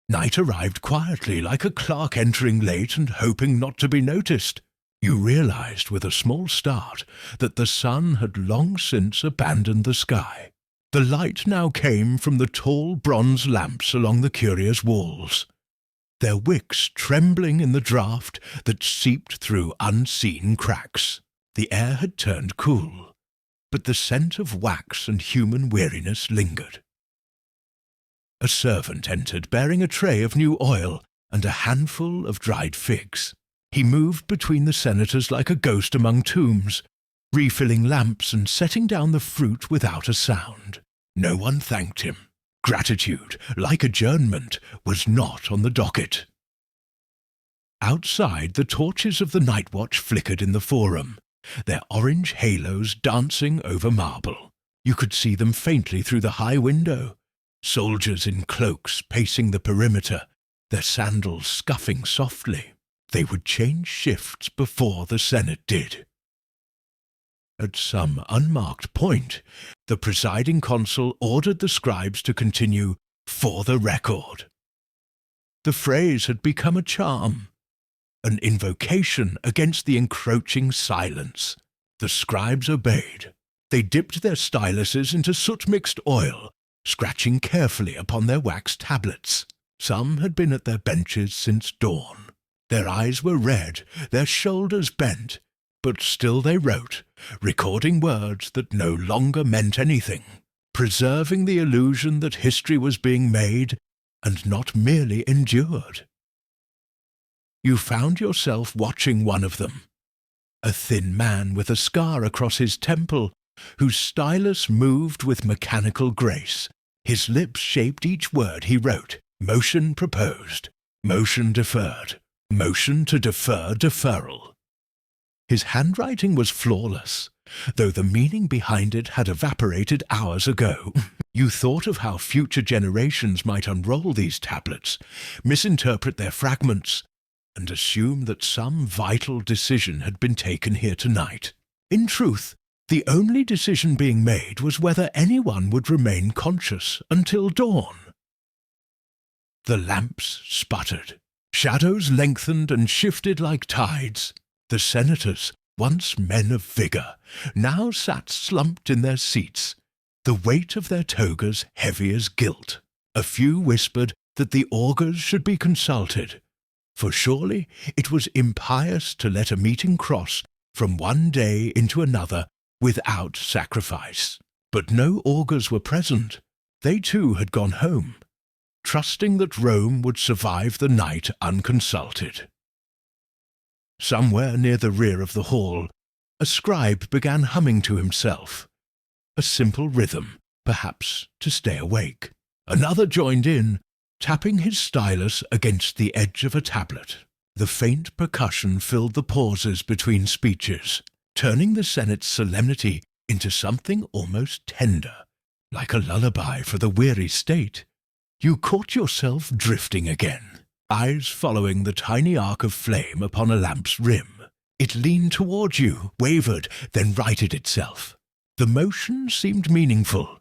Night arrived quietly, like a clerk entering late and hoping not to be noticed. You realized with a small start that the sun had long since abandoned the sky. The light now came from the tall bronze lamps along the Curia's walls, their wicks trembling in the draught that seeped through unseen cracks. The air had turned cool, but the scent of wax and human weariness lingered. A servant entered bearing a tray of new oil and a handful of dried figs. He moved between the senators like a ghost among tombs, refilling lamps and setting down the fruit without a sound. No one thanked him. Gratitude, like adjournment, was not on the docket. Outside, the torches of the night watch flickered in the forum, their orange halos dancing over marble. You could see them faintly through the high window, soldiers in cloaks pacing the perimeter, their sandals scuffing softly. They would change shifts before the Senate did. At some unmarked point, the presiding consul ordered the scribes to continue "for the record." The phrase had become a charm, an invocation against the encroaching silence. The scribes obeyed. They dipped their styluses into soot-mixed oil, scratching carefully upon their wax tablets. Some had been at their benches since dawn. Their eyes were red, their shoulders bent, but still they wrote, recording words that no longer meant anything, preserving the illusion that history was being made and not merely endured. You found yourself watching one of them, a thin man with a scar across his temple, whose stylus moved with mechanical grace, His lips shaped each word he wrote. Motion proposed, motion deferred, motion to defer deferral. His handwriting was flawless, though the meaning behind it had evaporated hours ago. You thought of how future generations might unroll these tablets, misinterpret their fragments, and assume that some vital decision had been taken here tonight. In truth, the only decision being made was whether anyone would remain conscious until dawn. The lamps sputtered. Shadows lengthened and shifted like tides. The senators, once men of vigour, now sat slumped in their seats, the weight of their togas heavy as guilt. A few whispered that the augurs should be consulted, for surely it was impious to let a meeting cross from one day into another without sacrifice. But no augurs were present. They too had gone home, trusting that Rome would survive the night unconsulted. Somewhere near the rear of the hall, a scribe began humming to himself, a simple rhythm, perhaps to stay awake. Another joined in, tapping his stylus against the edge of a tablet. The faint percussion filled the pauses between speeches, turning the Senate's solemnity into something almost tender, like a lullaby for the weary state. You caught yourself drifting again, eyes following the tiny arc of flame upon a lamp's rim. It leaned toward you, wavered, then righted itself. The motion seemed meaningful,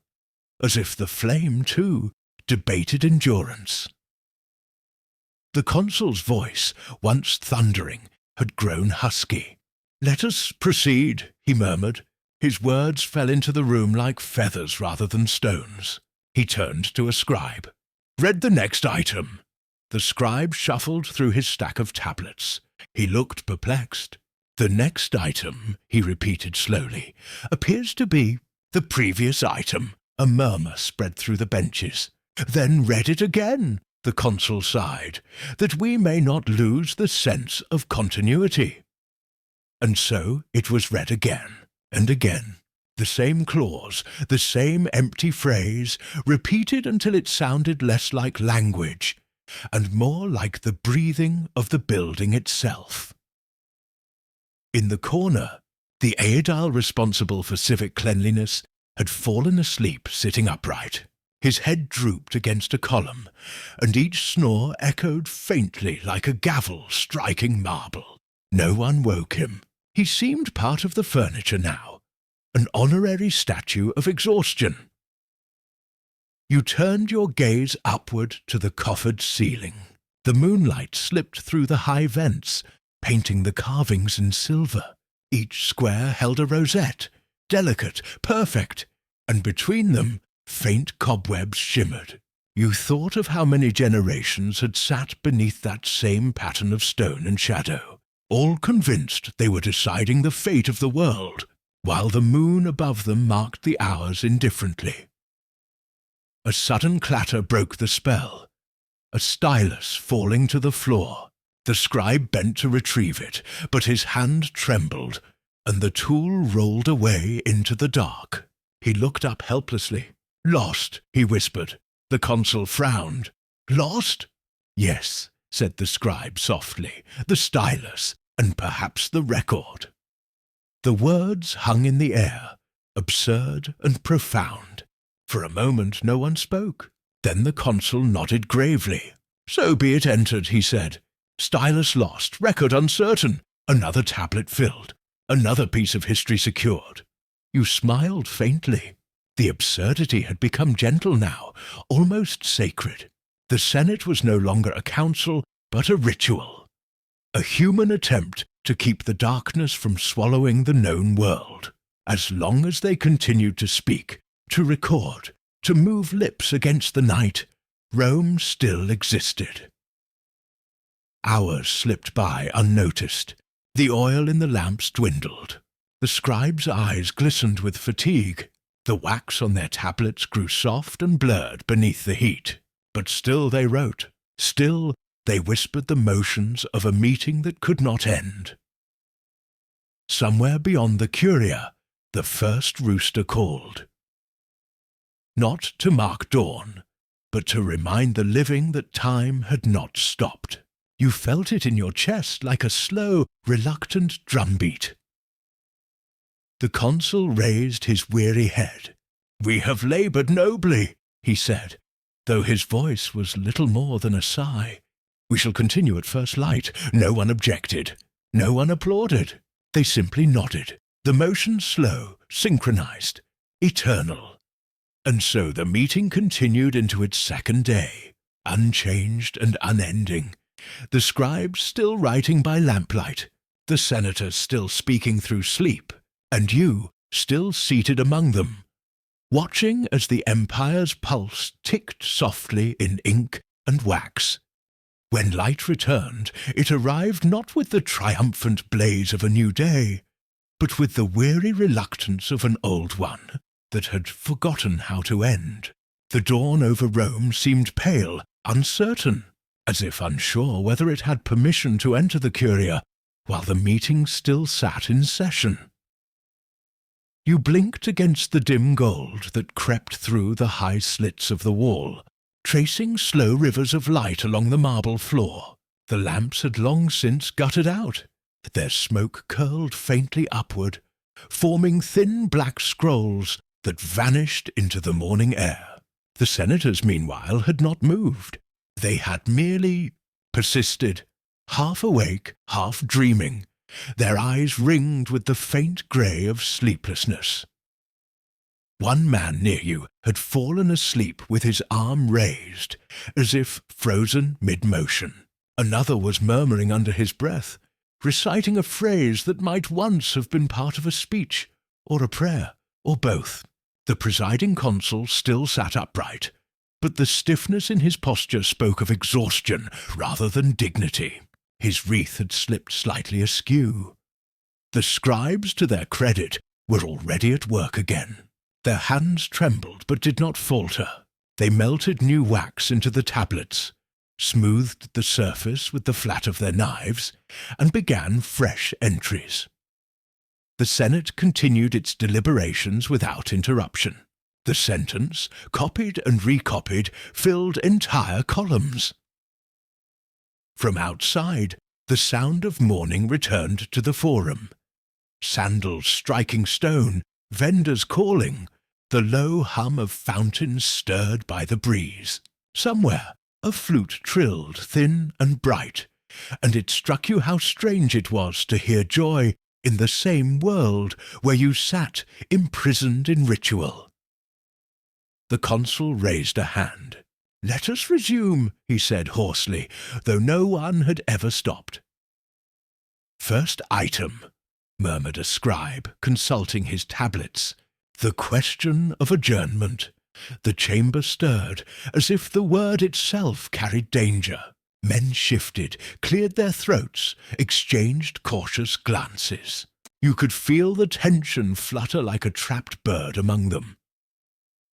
as if the flame, too, debated endurance. The consul's voice, once thundering, had grown husky. "Let us proceed," he murmured. His words fell into the room like feathers rather than stones. He turned to a scribe. "Read the next item." The scribe shuffled through his stack of tablets. He looked perplexed. "The next item," he repeated slowly, "appears to be the previous item." A murmur spread through the benches. "Then read it again," the consul sighed, "that we may not lose the sense of continuity." And so it was read again and again. The same clause, the same empty phrase, repeated until it sounded less like language and more like the breathing of the building itself. In the corner, the aedile responsible for civic cleanliness had fallen asleep sitting upright. His head drooped against a column, and each snore echoed faintly like a gavel striking marble. No one woke him. He seemed part of the furniture now, an honorary statue of exhaustion. You turned your gaze upward to the coffered ceiling. The moonlight slipped through the high vents, painting the carvings in silver. Each square held a rosette, delicate, perfect, and between them faint cobwebs shimmered. You thought of how many generations had sat beneath that same pattern of stone and shadow, all convinced they were deciding the fate of the world, while the moon above them marked the hours indifferently. A sudden clatter broke the spell, a stylus falling to the floor. The scribe bent to retrieve it, but his hand trembled, and the tool rolled away into the dark. He looked up helplessly. "Lost," he whispered. The consul frowned. "Lost?" "Yes," said the scribe softly, "the stylus, and perhaps the record." The words hung in the air, absurd and profound. For a moment no one spoke. Then the consul nodded gravely. "So be it entered," he said. "Stylus lost, record uncertain, another tablet filled, another piece of history secured." You smiled faintly. The absurdity had become gentle now, almost sacred. The Senate was no longer a council, but a ritual. A human attempt to keep the darkness from swallowing the known world. As long as they continued to speak, to record, to move lips against the night, Rome still existed. Hours slipped by unnoticed. The oil in the lamps dwindled. The scribes' eyes glistened with fatigue. The wax on their tablets grew soft and blurred beneath the heat. But still they wrote. Still they whispered the motions of a meeting that could not end. Somewhere beyond the Curia, the first rooster called. not to mark dawn, but to remind the living that time had not stopped. You felt it in your chest like a slow, reluctant drumbeat. The consul raised his weary head. "We have laboured nobly," he said, though his voice was little more than a sigh. "We shall continue at first light." No one objected. No one applauded. They simply nodded, the motion slow, synchronized, eternal. And so the meeting continued into its second day, unchanged and unending. The scribes still writing by lamplight, the senators still speaking through sleep, and you still seated among them, watching as the empire's pulse ticked softly in ink and wax. When light returned, it arrived not with the triumphant blaze of a new day, but with the weary reluctance of an old one that had forgotten how to end. The dawn over Rome seemed pale, uncertain, as if unsure whether it had permission to enter the Curia, while the meeting still sat in session. You blinked against the dim gold that crept through the high slits of the wall, tracing slow rivers of light along the marble floor. The lamps had long since guttered out. Their smoke curled faintly upward, forming thin black scrolls that vanished into the morning air. The senators, meanwhile, had not moved. They had merely persisted, half awake, half dreaming, their eyes ringed with the faint grey of sleeplessness. One man near you had fallen asleep with his arm raised, as if frozen mid-motion. Another was murmuring under his breath, reciting a phrase that might once have been part of a speech, or a prayer, or both. The presiding consul still sat upright, but the stiffness in his posture spoke of exhaustion rather than dignity. His wreath had slipped slightly askew. The scribes, to their credit, were already at work again. Their hands trembled but did not falter. They melted new wax into the tablets, smoothed the surface with the flat of their knives, and began fresh entries. The Senate continued its deliberations without interruption. The sentence, copied and recopied, filled entire columns. From outside, the sound of morning returned to the forum. Sandals striking stone, vendors calling, the low hum of fountains stirred by the breeze. Somewhere a flute trilled thin and bright, and it struck you how strange it was to hear joy in the same world where you sat imprisoned in ritual. The consul raised a hand. "Let us resume," he said hoarsely, though no one had ever stopped. "First item," murmured a scribe, consulting his tablets. "The question of adjournment." The chamber stirred, as if the word itself carried danger. Men shifted, cleared their throats, exchanged cautious glances. You could feel the tension flutter like a trapped bird among them.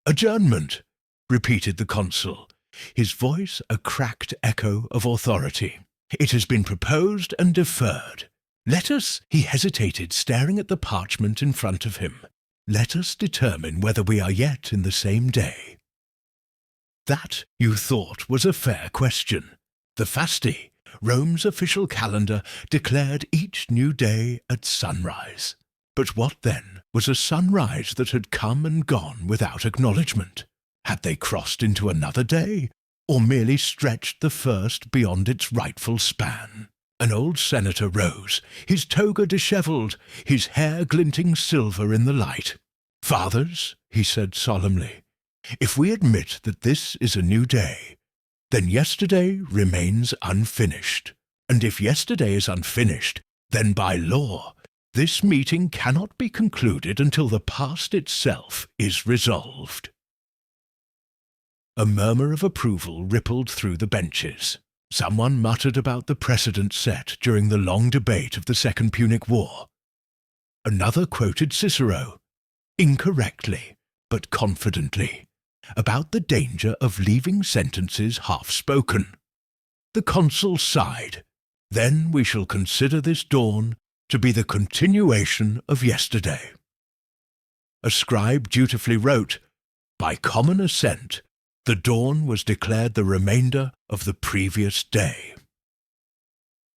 "Adjournment," repeated the consul, his voice a cracked echo of authority. "It has been proposed and deferred. Let us—" He hesitated, staring at the parchment in front of him. "Let us determine whether we are yet in the same day." That, you thought, was a fair question. The Fasti, Rome's official calendar, declared each new day at sunrise. But what then was a sunrise that had come and gone without acknowledgment? Had they crossed into another day, or merely stretched the first beyond its rightful span? An old senator rose, his toga dishevelled, his hair glinting silver in the light. "Fathers," he said solemnly, "if we admit that this is a new day, then yesterday remains unfinished. And if yesterday is unfinished, then by law, this meeting cannot be concluded until the past itself is resolved." A murmur of approval rippled through the benches. Someone muttered about the precedent set during the long debate of the Second Punic War. Another quoted Cicero, incorrectly but confidently, about the danger of leaving sentences half-spoken. The consul sighed. "Then we shall consider this dawn to be the continuation of yesterday." A scribe dutifully wrote, By common assent, the dawn was declared the remainder of the previous day.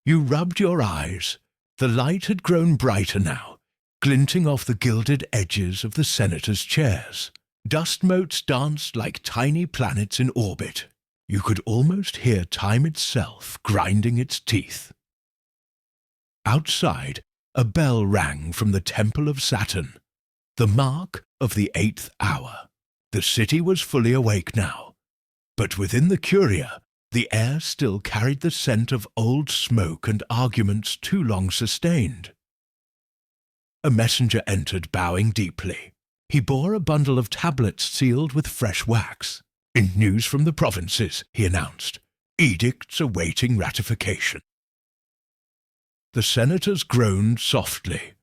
You rubbed your eyes. The light had grown brighter now, glinting off the gilded edges of the senators' chairs. Dust motes danced like tiny planets in orbit. You could almost hear time itself grinding its teeth. Outside, a bell rang from the Temple of Saturn, the mark of the 8th hour. The city was fully awake now, but within the Curia, the air still carried the scent of old smoke and arguments too long sustained. A messenger entered, bowing deeply. He bore a bundle of tablets sealed with fresh wax. "In news from the provinces," he announced. "Edicts awaiting ratification." The senators groaned softly,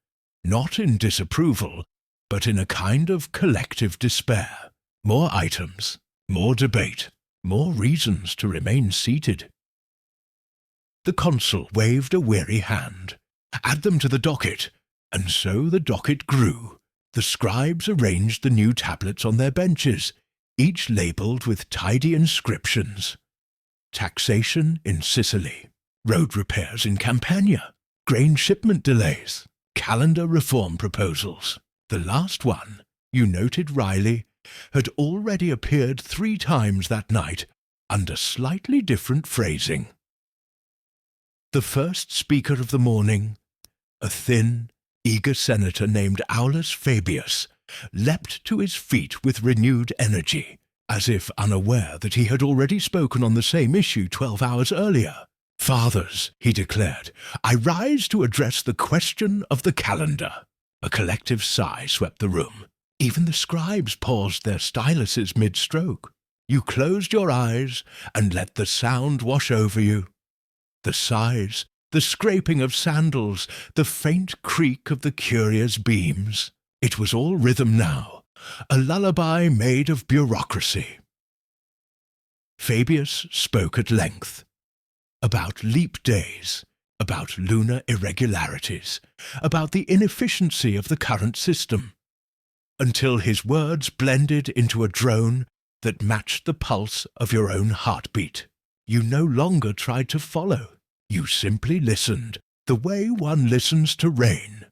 not in disapproval, but in a kind of collective despair. More items, more debate, more reasons to remain seated. The consul waved a weary hand. "Add them to the docket," and so the docket grew. The scribes arranged the new tablets on their benches, each labelled with tidy inscriptions. Taxation in Sicily, road repairs in Campania, grain shipment delays, calendar reform proposals. The last one, you noted wryly, had already appeared 3 times that night, under slightly different phrasing. The first speaker of the morning, a thin, eager senator named Aulus Fabius, leapt to his feet with renewed energy, as if unaware that he had already spoken on the same issue 12 hours earlier. "Fathers," he declared, "I rise to address the question of the calendar." A collective sigh swept the room. Even the scribes paused their styluses mid-stroke. You closed your eyes and let the sound wash over you. The sighs, the scraping of sandals, the faint creak of the Curia's beams. It was all rhythm now, a lullaby made of bureaucracy. Fabius spoke at length. About leap days, about lunar irregularities, about the inefficiency of the current system, until his words blended into a drone that matched the pulse of your own heartbeat. You no longer tried to follow. You simply listened, the way one listens to rain.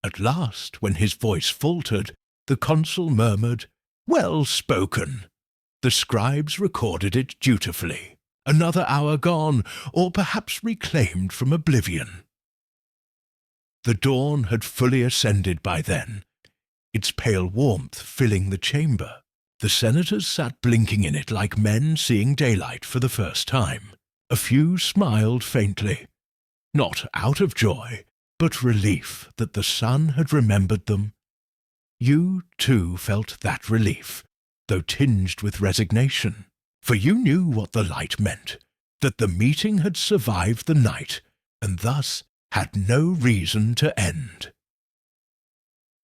At last, when his voice faltered, the consul murmured, "Well spoken." The scribes recorded it dutifully. Another hour gone, or perhaps reclaimed from oblivion. The dawn had fully ascended by then, its pale warmth filling the chamber. The senators sat blinking in it like men seeing daylight for the first time. A few smiled faintly, not out of joy, but relief that the sun had remembered them. You, too, felt that relief, though tinged with resignation, for you knew what the light meant, that the meeting had survived the night, and thus had no reason to end.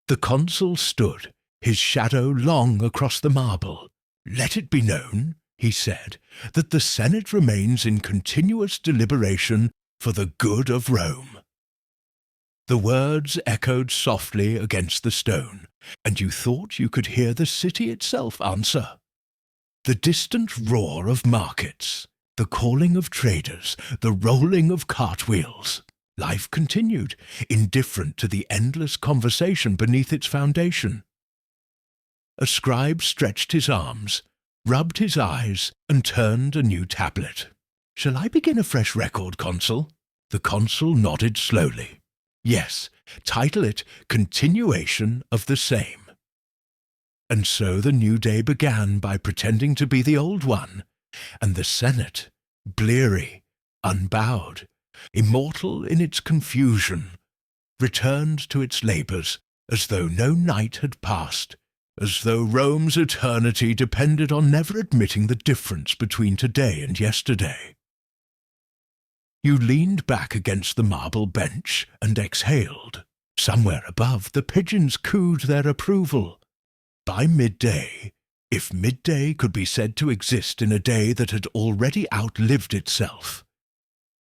The consul stood, his shadow long across the marble. "Let it be known," he said, "that the Senate remains in continuous deliberation for the good of Rome." The words echoed softly against the stone, and you thought you could hear the city itself answer. The distant roar of markets, the calling of traders, the rolling of cartwheels. Life continued, indifferent to the endless conversation beneath its foundation. A scribe stretched his arms, rubbed his eyes, and turned a new tablet. "Shall I begin a fresh record, Consul?" The consul nodded slowly. "Yes, title it Continuation of the Same." And so the new day began by pretending to be the old one, and the Senate, bleary, unbowed, immortal in its confusion, returned to its labours as though no night had passed, as though Rome's eternity depended on never admitting the difference between today and yesterday. You leaned back against the marble bench and exhaled. Somewhere above, the pigeons cooed their approval. By midday, if midday could be said to exist in a day that had already outlived itself,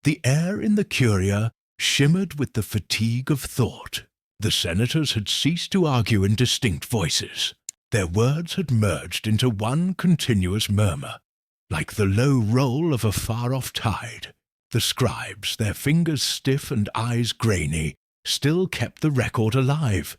the air in the Curia shimmered with the fatigue of thought. The senators had ceased to argue in distinct voices. Their words had merged into one continuous murmur, like the low roll of a far-off tide. The scribes, their fingers stiff and eyes grainy, still kept the record alive,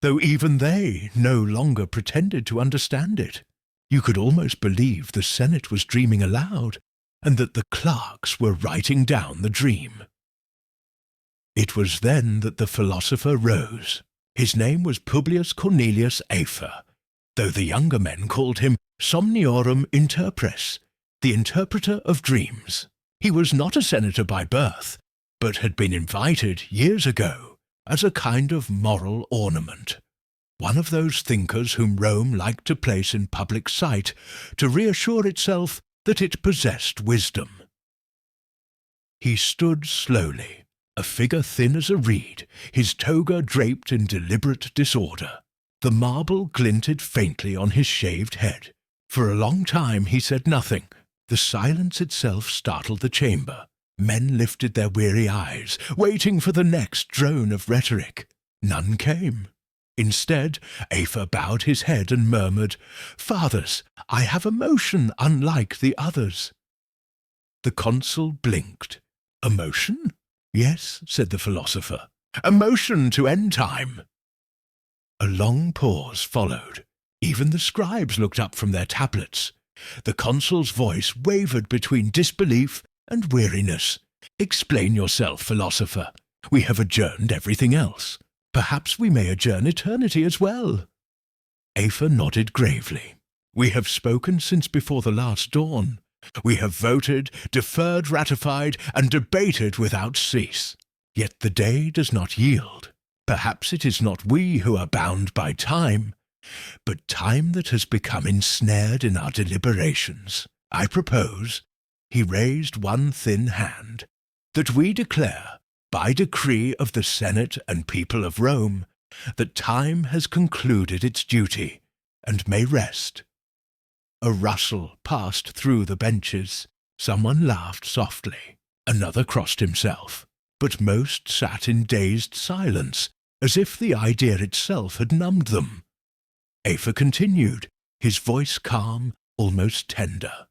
though even they no longer pretended to understand it. You could almost believe the Senate was dreaming aloud, and that the clerks were writing down the dream. It was then that the philosopher rose. His name was Publius Cornelius Afer, though the younger men called him Somniorum Interpres, the interpreter of dreams. He was not a senator by birth, but had been invited years ago as a kind of moral ornament, one of those thinkers whom Rome liked to place in public sight to reassure itself that it possessed wisdom. He stood slowly, a figure thin as a reed, his toga draped in deliberate disorder. The marble glinted faintly on his shaved head. For a long time he said nothing. The silence itself startled the chamber. Men lifted their weary eyes, waiting for the next drone of rhetoric. None came. Instead, Afer bowed his head and murmured, "Fathers, I have a motion unlike the others." The consul blinked. "A motion?" "Yes," said the philosopher. "A motion to end time." A long pause followed. Even the scribes looked up from their tablets. The consul's voice wavered between disbelief and weariness. "Explain yourself, philosopher. We have adjourned everything else. Perhaps we may adjourn eternity as well." Afer nodded gravely. "We have spoken since before the last dawn. We have voted, deferred, ratified, and debated without cease. Yet the day does not yield. Perhaps it is not we who are bound by time, but time that has become ensnared in our deliberations. I propose," he raised one thin hand, "that we declare, by decree of the Senate and people of Rome, that time has concluded its duty, and may rest." A rustle passed through the benches. Someone laughed softly. Another crossed himself. But most sat in dazed silence, as if the idea itself had numbed them. Afer continued, his voice calm, almost tender.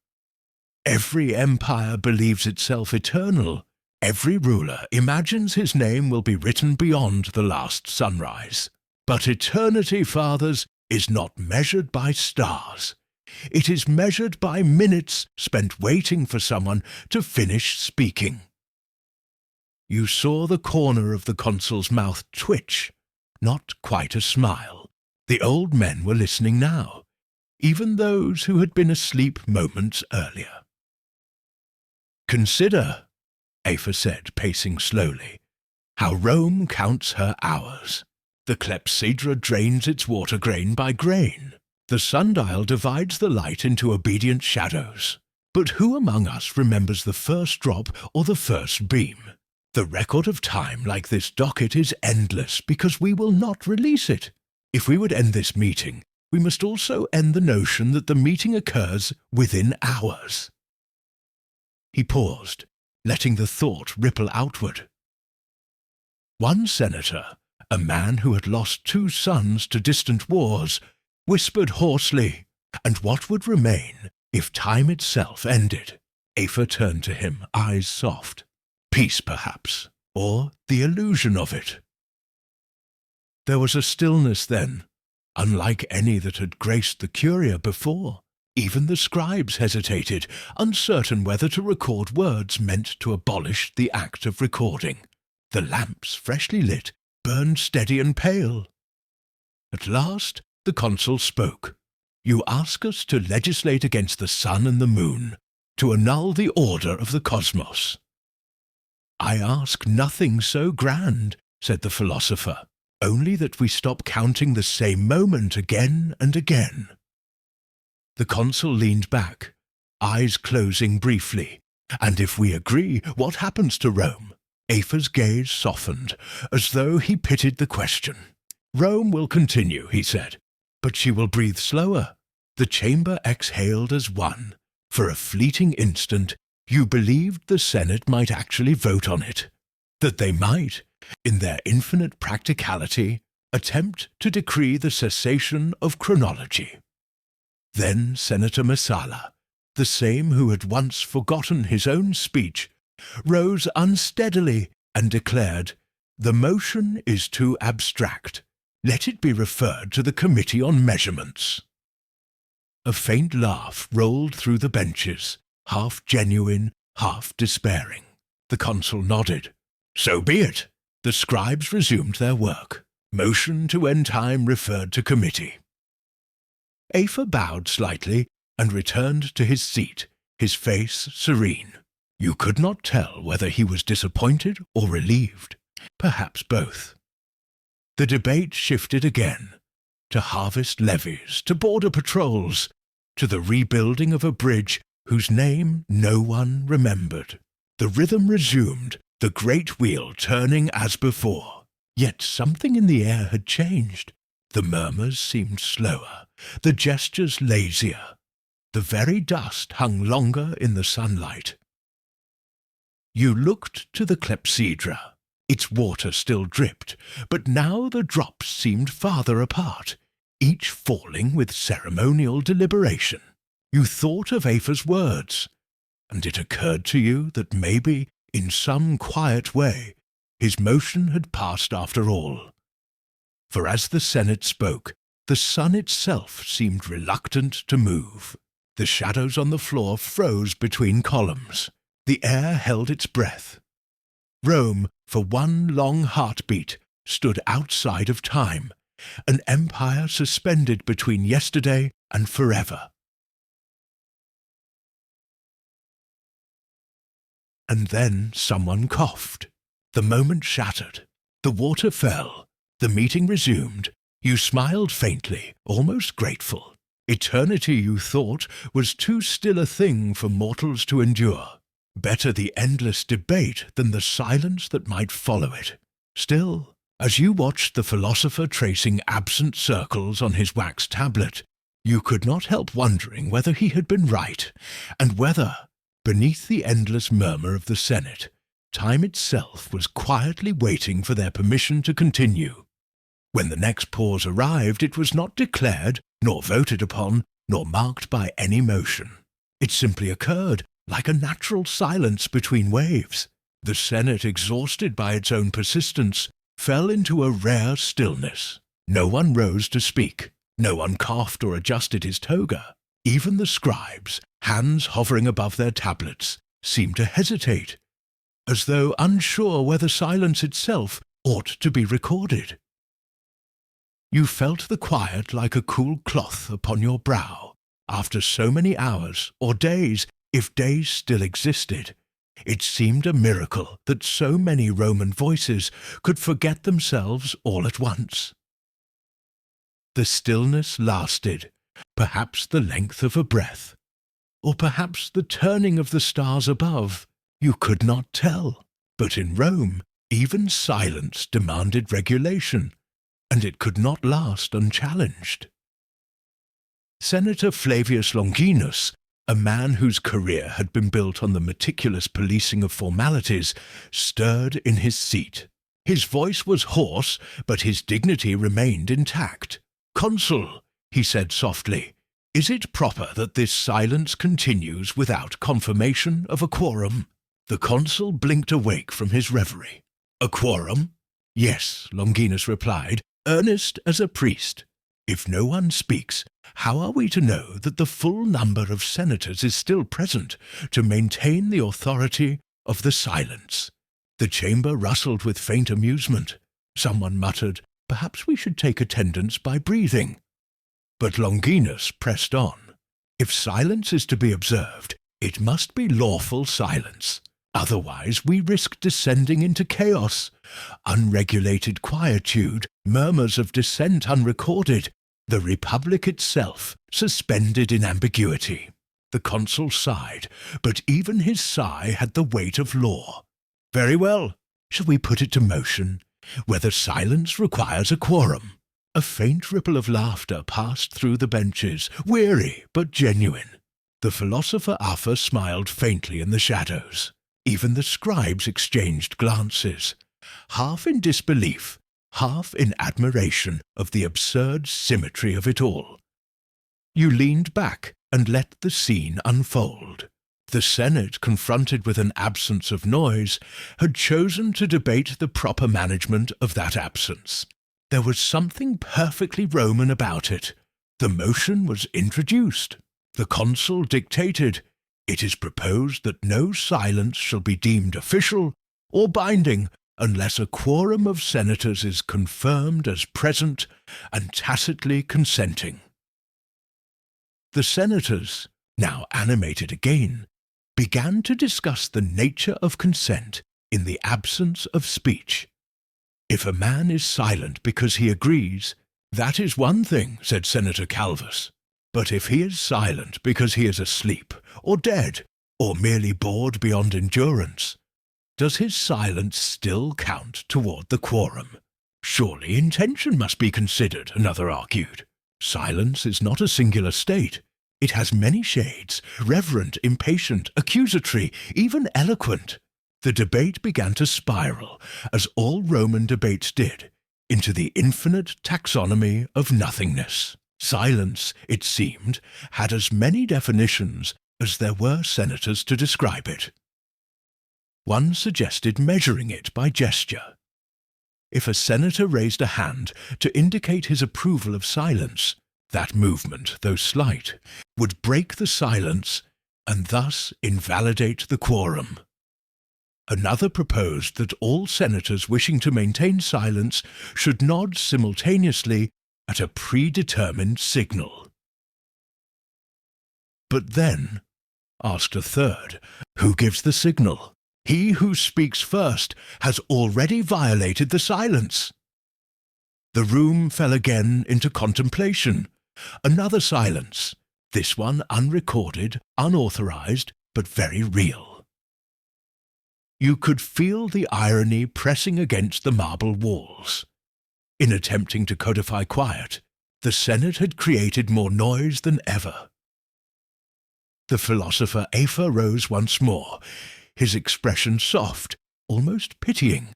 "Every empire believes itself eternal. Every ruler imagines his name will be written beyond the last sunrise. But eternity, fathers, is not measured by stars. It is measured by minutes spent waiting for someone to finish speaking." You saw the corner of the consul's mouth twitch, not quite a smile. The old men were listening now, even those who had been asleep moments earlier. "Consider," Afer said, pacing slowly, "how Rome counts her hours. The clepsydra drains its water grain by grain. The sundial divides the light into obedient shadows. But who among us remembers the first drop or the first beam? The record of time like this docket is endless because we will not release it. If we would end this meeting, we must also end the notion that the meeting occurs within hours." He paused, letting the thought ripple outward. One senator, a man who had lost 2 sons to distant wars, whispered hoarsely, "And what would remain if time itself ended?" Afer turned to him, eyes soft. "Peace, perhaps, or the illusion of it." There was a stillness then, unlike any that had graced the Curia before. Even the scribes hesitated, uncertain whether to record words meant to abolish the act of recording. The lamps, freshly lit, burned steady and pale. At last the consul spoke. "You ask us to legislate against the sun and the moon, to annul the order of the cosmos." "I ask nothing so grand," said the philosopher, "only that we stop counting the same moment again and again." The consul leaned back, eyes closing briefly. "And if we agree, what happens to Rome?" Afer's gaze softened, as though he pitied the question. "Rome will continue," he said, "but she will breathe slower." The chamber exhaled as one. For a fleeting instant, you believed the Senate might actually vote on it, that they might, in their infinite practicality, attempt to decree the cessation of chronology. Then Senator Masala, the same who had once forgotten his own speech, rose unsteadily and declared, "The motion is too abstract. Let it be referred to the Committee on Measurements." A faint laugh rolled through the benches, half genuine, half despairing. The consul nodded. "So be it." The scribes resumed their work. Motion to end time referred to committee. Afer bowed slightly and returned to his seat, his face serene. You could not tell whether he was disappointed or relieved, perhaps both. The debate shifted again, to harvest levies, to border patrols, to the rebuilding of a bridge whose name no one remembered. The rhythm resumed, the great wheel turning as before. Yet something in the air had changed. The murmurs seemed slower, the gestures lazier. The very dust hung longer in the sunlight. You looked to the clepsydra. Its water still dripped, but now the drops seemed farther apart, each falling with ceremonial deliberation. You thought of Afer's words, and it occurred to you that maybe, in some quiet way, his motion had passed after all. For as the Senate spoke, the sun itself seemed reluctant to move. The shadows on the floor froze between columns. The air held its breath. Rome, for one long heartbeat, stood outside of time, an empire suspended between yesterday and forever. And then someone coughed. The moment shattered. The water fell. The meeting resumed. You smiled faintly, almost grateful. Eternity, you thought, was too still a thing for mortals to endure. Better the endless debate than the silence that might follow it. Still, as you watched the philosopher tracing absent circles on his wax tablet, you could not help wondering whether he had been right, and whether, beneath the endless murmur of the Senate, time itself was quietly waiting for their permission to continue. When the next pause arrived, it was not declared, nor voted upon, nor marked by any motion. It simply occurred, like a natural silence between waves. The Senate, exhausted by its own persistence, fell into a rare stillness. No one rose to speak. No one coughed or adjusted his toga. Even the scribes, hands hovering above their tablets, seemed to hesitate, as though unsure whether silence itself ought to be recorded. You felt the quiet like a cool cloth upon your brow. After so many hours, or days, if days still existed, it seemed a miracle that so many Roman voices could forget themselves all at once. The stillness lasted, perhaps the length of a breath, or perhaps the turning of the stars above. You could not tell. But in Rome, even silence demanded regulation, and it could not last unchallenged. Senator Flavius Longinus, a man whose career had been built on the meticulous policing of formalities, stirred in his seat. His voice was hoarse, but his dignity remained intact. "Consul," he said softly, "is it proper that this silence continues without confirmation of a quorum?" The consul blinked awake from his reverie. "A quorum?" "Yes," Longinus replied, earnest as a priest. "If no one speaks, how are we to know that the full number of senators is still present to maintain the authority of the silence?" The chamber rustled with faint amusement. Someone muttered, "Perhaps we should take attendance by breathing." But Longinus pressed on. If silence is to be observed, it must be lawful silence. Otherwise we risk descending into chaos. Unregulated quietude, murmurs of dissent unrecorded, the Republic itself suspended in ambiguity. The consul sighed, but even his sigh had the weight of law. "Very well. Shall we put it to motion? Whether silence requires a quorum." A faint ripple of laughter passed through the benches, weary but genuine. The philosopher Afer smiled faintly in the shadows. Even the scribes exchanged glances. Half in disbelief, half in admiration of the absurd symmetry of it all. You leaned back and let the scene unfold. The Senate, confronted with an absence of noise, had chosen to debate the proper management of that absence. There was something perfectly Roman about it. The motion was introduced. The consul dictated, "It is proposed that no silence shall be deemed official or binding unless a quorum of senators is confirmed as present and tacitly consenting." The senators, now animated again, began to discuss the nature of consent in the absence of speech. "If a man is silent because he agrees, that is one thing," said Senator Calvus. "But if he is silent because he is asleep, or dead, or merely bored beyond endurance, does his silence still count toward the quorum? Surely intention must be considered," another argued. "Silence is not a singular state. It has many shades, reverent, impatient, accusatory, even eloquent." The debate began to spiral, as all Roman debates did, into the infinite taxonomy of nothingness. Silence, it seemed, had as many definitions as there were senators to describe it. One suggested measuring it by gesture. If a senator raised a hand to indicate his approval of silence, that movement, though slight, would break the silence and thus invalidate the quorum. Another proposed that all senators wishing to maintain silence should nod simultaneously at a predetermined signal. "But then," asked a third, "who gives the signal? He who speaks first has already violated the silence." The room fell again into contemplation. Another silence, this one unrecorded, unauthorized, but very real. You could feel the irony pressing against the marble walls. In attempting to codify quiet, the Senate had created more noise than ever. The philosopher Afer rose once more, his expression soft, almost pitying.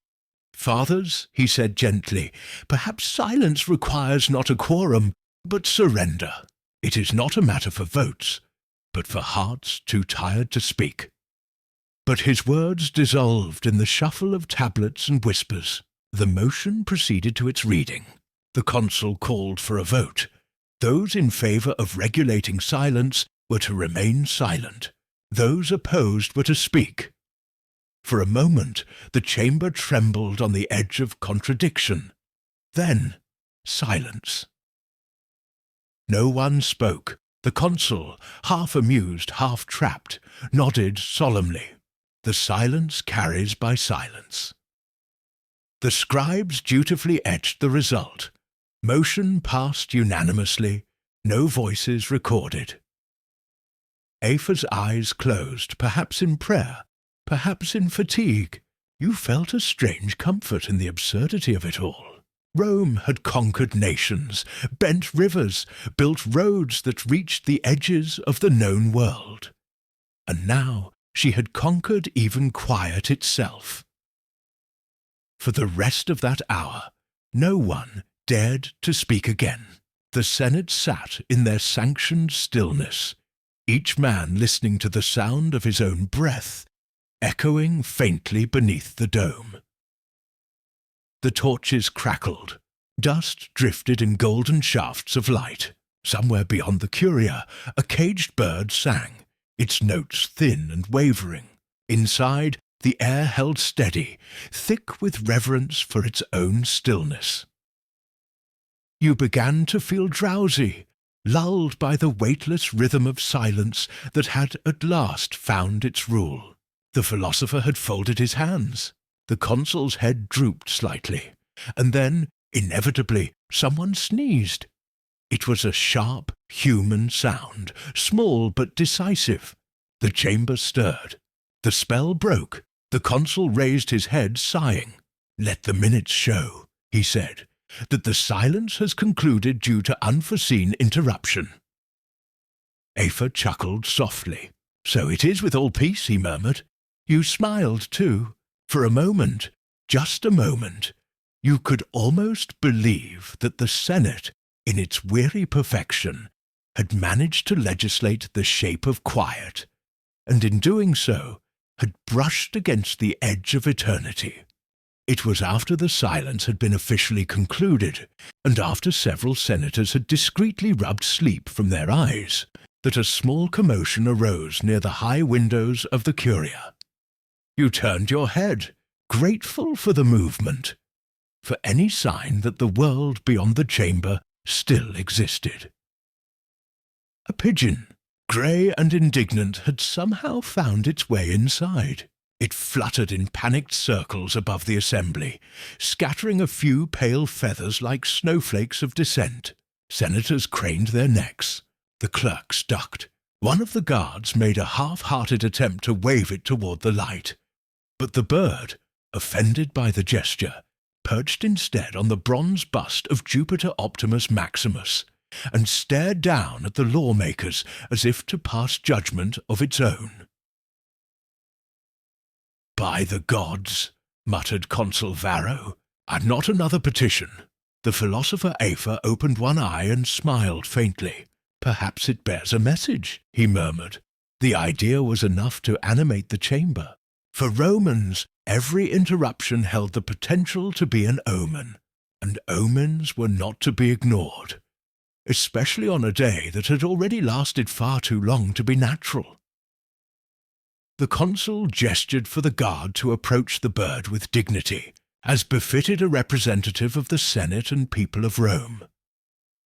"Fathers," he said gently, "perhaps silence requires not a quorum, but surrender. It is not a matter for votes, but for hearts too tired to speak." But his words dissolved in the shuffle of tablets and whispers. The motion proceeded to its reading. The consul called for a vote. Those in favour of regulating silence were to remain silent. Those opposed were to speak. For a moment the chamber trembled on the edge of contradiction. Then silence. No one spoke. The consul, half amused, half trapped, nodded solemnly. The silence carries by silence. The scribes dutifully etched the result. Motion passed unanimously, no voices recorded. Afer's eyes closed, perhaps in prayer, perhaps in fatigue. You felt a strange comfort in the absurdity of it all. Rome had conquered nations, bent rivers, built roads that reached the edges of the known world. And now she had conquered even quiet itself. For the rest of that hour, no one dared to speak again. The Senate sat in their sanctioned stillness, each man listening to the sound of his own breath, echoing faintly beneath the dome. The torches crackled. Dust drifted in golden shafts of light. Somewhere beyond the Curia, a caged bird sang, its notes thin and wavering. Inside, the air held steady, thick with reverence for its own stillness. You began to feel drowsy, lulled by the weightless rhythm of silence that had at last found its rule. The philosopher had folded his hands. The consul's head drooped slightly, and then, inevitably, someone sneezed. It was a sharp, human sound, small but decisive. The chamber stirred. The spell broke. The consul raised his head, sighing. "Let the minutes show," he said, "that the silence has concluded due to unforeseen interruption." Afer chuckled softly. "So it is with all peace," he murmured. "You smiled, too. For a moment, just a moment, You could almost believe that the Senate, in its weary perfection, had managed to legislate the shape of quiet, and in doing so had brushed against the edge of eternity. It was after the silence had been officially concluded, and after several senators had discreetly rubbed sleep from their eyes, that a small commotion arose near the high windows of the Curia. You turned your head, grateful for the movement, for any sign that the world beyond the chamber still existed. A pigeon, grey and indignant, had somehow found its way inside. It fluttered in panicked circles above the assembly, scattering a few pale feathers like snowflakes of dissent. Senators craned their necks. The clerks ducked. One of the guards made a half-hearted attempt to wave it toward the light, but the bird, offended by the gesture, perched instead on the bronze bust of Jupiter Optimus Maximus, and stared down at the lawmakers as if to pass judgment of its own. "By the gods," muttered Consul Varro, "and not another petition." The philosopher Afer opened one eye and smiled faintly. "Perhaps it bears a message," he murmured. The idea was enough to animate the chamber. For Romans, every interruption held the potential to be an omen, and omens were not to be ignored, especially on a day that had already lasted far too long to be natural. The consul gestured for the guard to approach the bird with dignity, as befitted a representative of the Senate and people of Rome.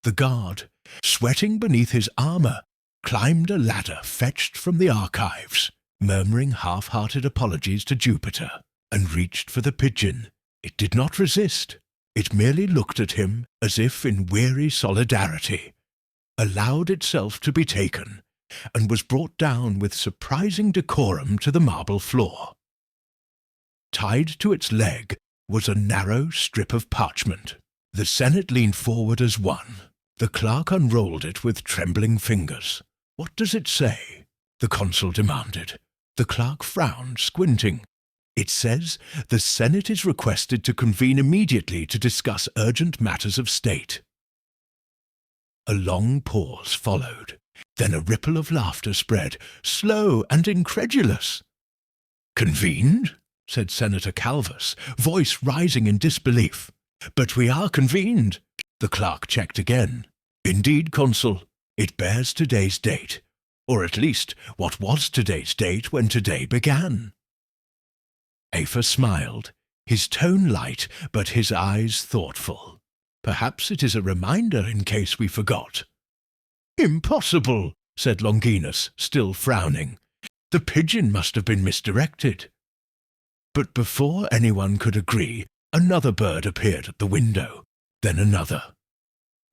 The guard, sweating beneath his armour, climbed a ladder fetched from the archives, murmuring half-hearted apologies to Jupiter, and reached for the pigeon. It did not resist. It merely looked at him as if in weary solidarity, allowed itself to be taken, and was brought down with surprising decorum to the marble floor. Tied to its leg was a narrow strip of parchment. The Senate leaned forward as one. The clerk unrolled it with trembling fingers. "What does it say?" the consul demanded. The clerk frowned, squinting. "It says the Senate is requested to convene immediately to discuss urgent matters of state." A long pause followed. Then a ripple of laughter spread, slow and incredulous. "Convened?" said Senator Calvus, voice rising in disbelief. "But we are convened." The clerk checked again. "Indeed, Consul, it bears today's date, or at least what was today's date when today began." Afer smiled, his tone light, but his eyes thoughtful. "Perhaps it is a reminder in case we forgot." "Impossible," said Longinus, still frowning. "The pigeon must have been misdirected." But before anyone could agree, another bird appeared at the window, then another.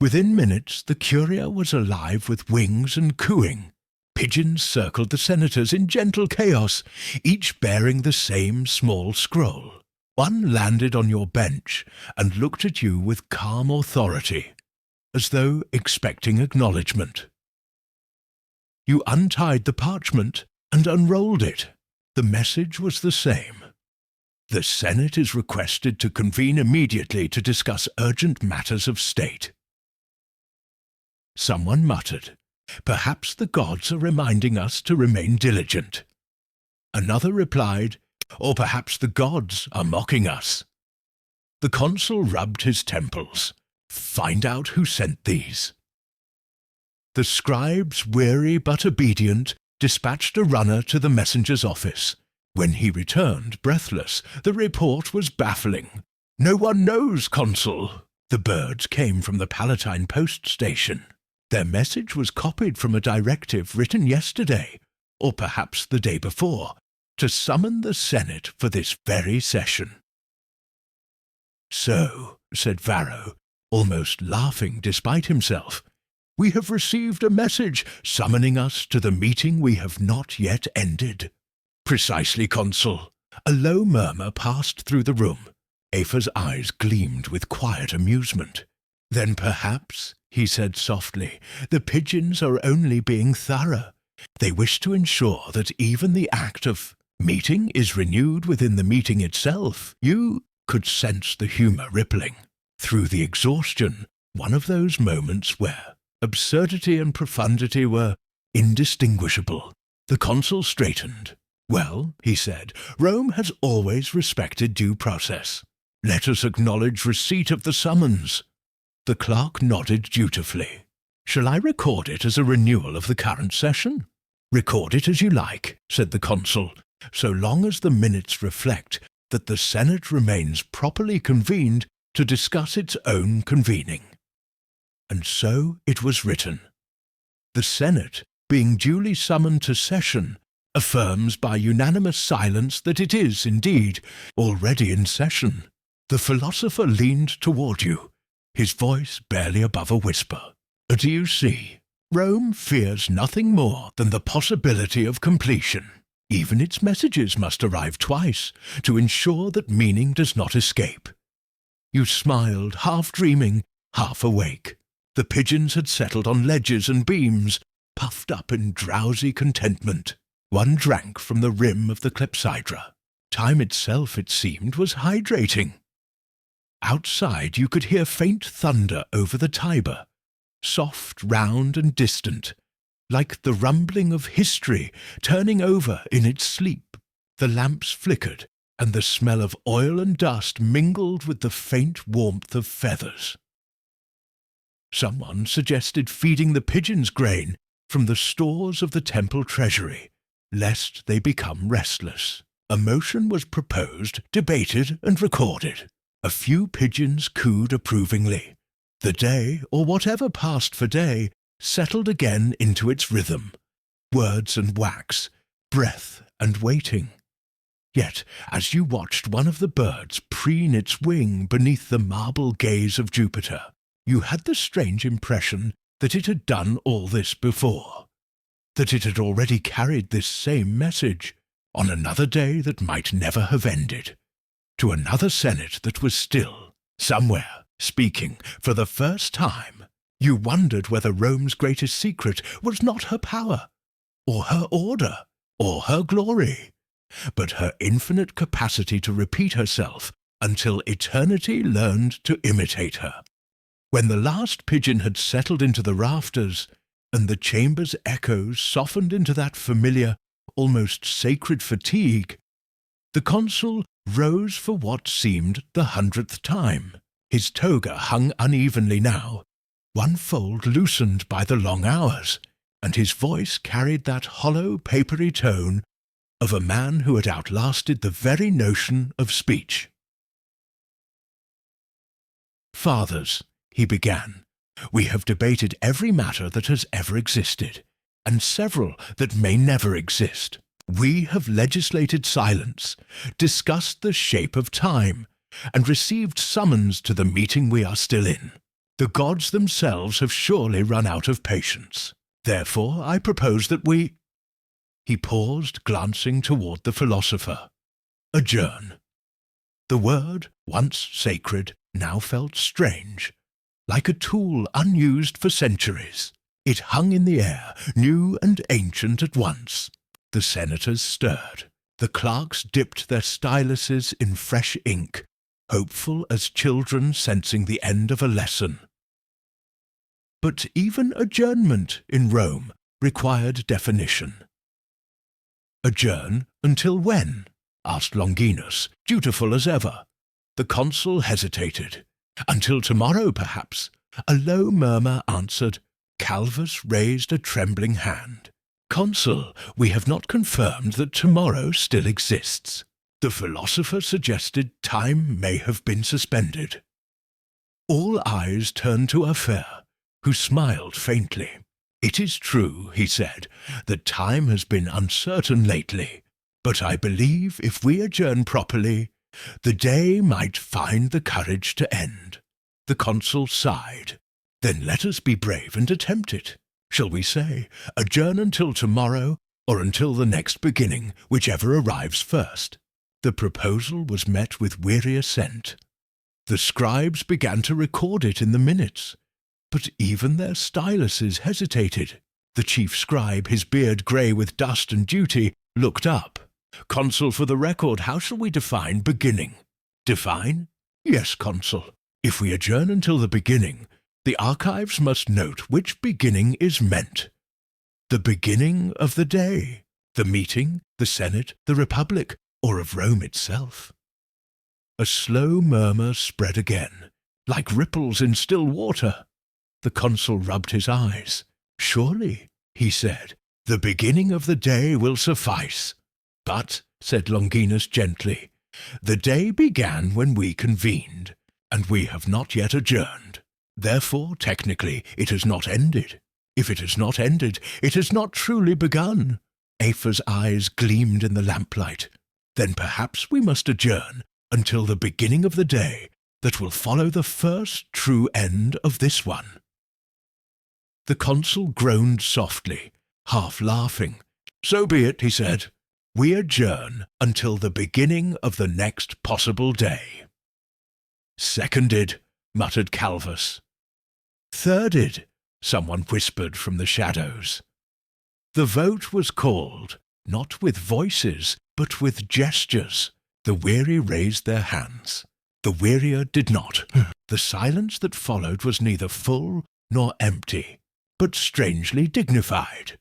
Within minutes, the Curia was alive with wings and cooing. Pigeons circled the senators in gentle chaos, each bearing the same small scroll. One landed on your bench and looked at you with calm authority, as though expecting acknowledgement. You untied the parchment and unrolled it. The message was the same. The Senate is requested to convene immediately to discuss urgent matters of state. Someone muttered, "Perhaps the gods are reminding us to remain diligent." Another replied, "Or perhaps the gods are mocking us." The consul rubbed his temples. "Find out who sent these." The scribes, weary but obedient, dispatched a runner to the messenger's office. When he returned, breathless, the report was baffling. "No one knows, Consul." The birds came from the Palatine post station. Their message was copied from a directive written yesterday, or perhaps the day before, to summon the Senate for this very session. "So," said Varro, almost laughing despite himself, "we have received a message summoning us to the meeting we have not yet ended." "Precisely, Consul." A low murmur passed through the room. Afer's eyes gleamed with quiet amusement. "Then perhaps," he said softly, "the pigeons are only being thorough. They wish to ensure that even the act of meeting is renewed within the meeting itself. You..." could sense the humour rippling. Through the exhaustion, one of those moments where absurdity and profundity were indistinguishable. The consul straightened. "Well," he said, "Rome has always respected due process. Let us acknowledge receipt of the summons." The clerk nodded dutifully. "Shall I record it as a renewal of the current session?" "Record it as you like," said the consul, "so long as the minutes reflect that the Senate remains properly convened to discuss its own convening." And so it was written. The Senate, being duly summoned to session, affirms by unanimous silence that it is, indeed, already in session. The philosopher leaned toward you, his voice barely above a whisper. "Do you see? Rome fears nothing more than the possibility of completion. Even its messages must arrive twice to ensure that meaning does not escape." You smiled, half dreaming, half awake. The pigeons had settled on ledges and beams, puffed up in drowsy contentment. One drank from the rim of the clepsydra. Time itself, it seemed, was hydrating. Outside you could hear faint thunder over the Tiber, soft, round, and distant, like the rumbling of history turning over in its sleep. The lamps flickered, and the smell of oil and dust mingled with the faint warmth of feathers. Someone suggested feeding the pigeons grain from the stores of the temple treasury, lest they become restless. A motion was proposed, debated, and recorded. A few pigeons cooed approvingly. The day, or whatever passed for day, settled again into its rhythm. Words and wax, breath and waiting. Yet, as you watched one of the birds preen its wing beneath the marble gaze of Jupiter, you had the strange impression that it had done all this before, that it had already carried this same message on another day that might never have ended, to another Senate that was still, somewhere, speaking for the first time. You wondered whether Rome's greatest secret was not her power, or her order, or her glory, but her infinite capacity to repeat herself until eternity learned to imitate her. When the last pigeon had settled into the rafters, and the chamber's echoes softened into that familiar, almost sacred fatigue, the consul rose for what seemed the 100th time. His toga hung unevenly now, one fold loosened by the long hours, and his voice carried that hollow, papery tone of a man who had outlasted the very notion of speech. "Fathers," he began, "we have debated every matter that has ever existed, and several that may never exist. We have legislated silence, discussed the shape of time, and received summons to the meeting we are still in. The gods themselves have surely run out of patience. Therefore I propose that we—" He paused, glancing toward the philosopher. "Adjourn." The word, once sacred, now felt strange, like a tool unused for centuries. It hung in the air, new and ancient at once. The senators stirred. The clerks dipped their styluses in fresh ink, hopeful as children sensing the end of a lesson. But even adjournment in Rome required definition. "Adjourn until when?" asked Longinus, dutiful as ever. The consul hesitated. "Until tomorrow, perhaps." A low murmur answered. Calvus raised a trembling hand. "Consul, we have not confirmed that tomorrow still exists." The philosopher suggested time may have been suspended. All eyes turned to Affair, who smiled faintly. "It is true," he said, "that time has been uncertain lately, but I believe if we adjourn properly, the day might find the courage to end." The consul sighed. "Then let us be brave and attempt it. Shall we say, adjourn until tomorrow, or until the next beginning, whichever arrives first?" The proposal was met with weary assent. The scribes began to record it in the minutes, but even their styluses hesitated. The chief scribe, his beard grey with dust and duty, looked up. "Consul, for the record, how shall we define beginning?" Define? Yes, Consul. If we adjourn until the beginning, the archives must note which beginning is meant. The beginning of the day, the meeting, the Senate, the Republic, or of Rome itself. A slow murmur spread again, like ripples in still water. The consul rubbed his eyes. Surely, he said, the beginning of the day will suffice. But, said Longinus gently, the day began when we convened, and we have not yet adjourned. Therefore, technically, it has not ended. If it has not ended, it has not truly begun. Aefa's eyes gleamed in the lamplight. Then perhaps we must adjourn until the beginning of the day that will follow the first true end of this one. The consul groaned softly, half laughing. So be it, he said. We adjourn until the beginning of the next possible day. Seconded, muttered Calvus. Thirded, someone whispered from the shadows. The vote was called, not with voices, but with gestures. The weary raised their hands. The wearier did not. The silence that followed was neither full nor empty, but strangely dignified.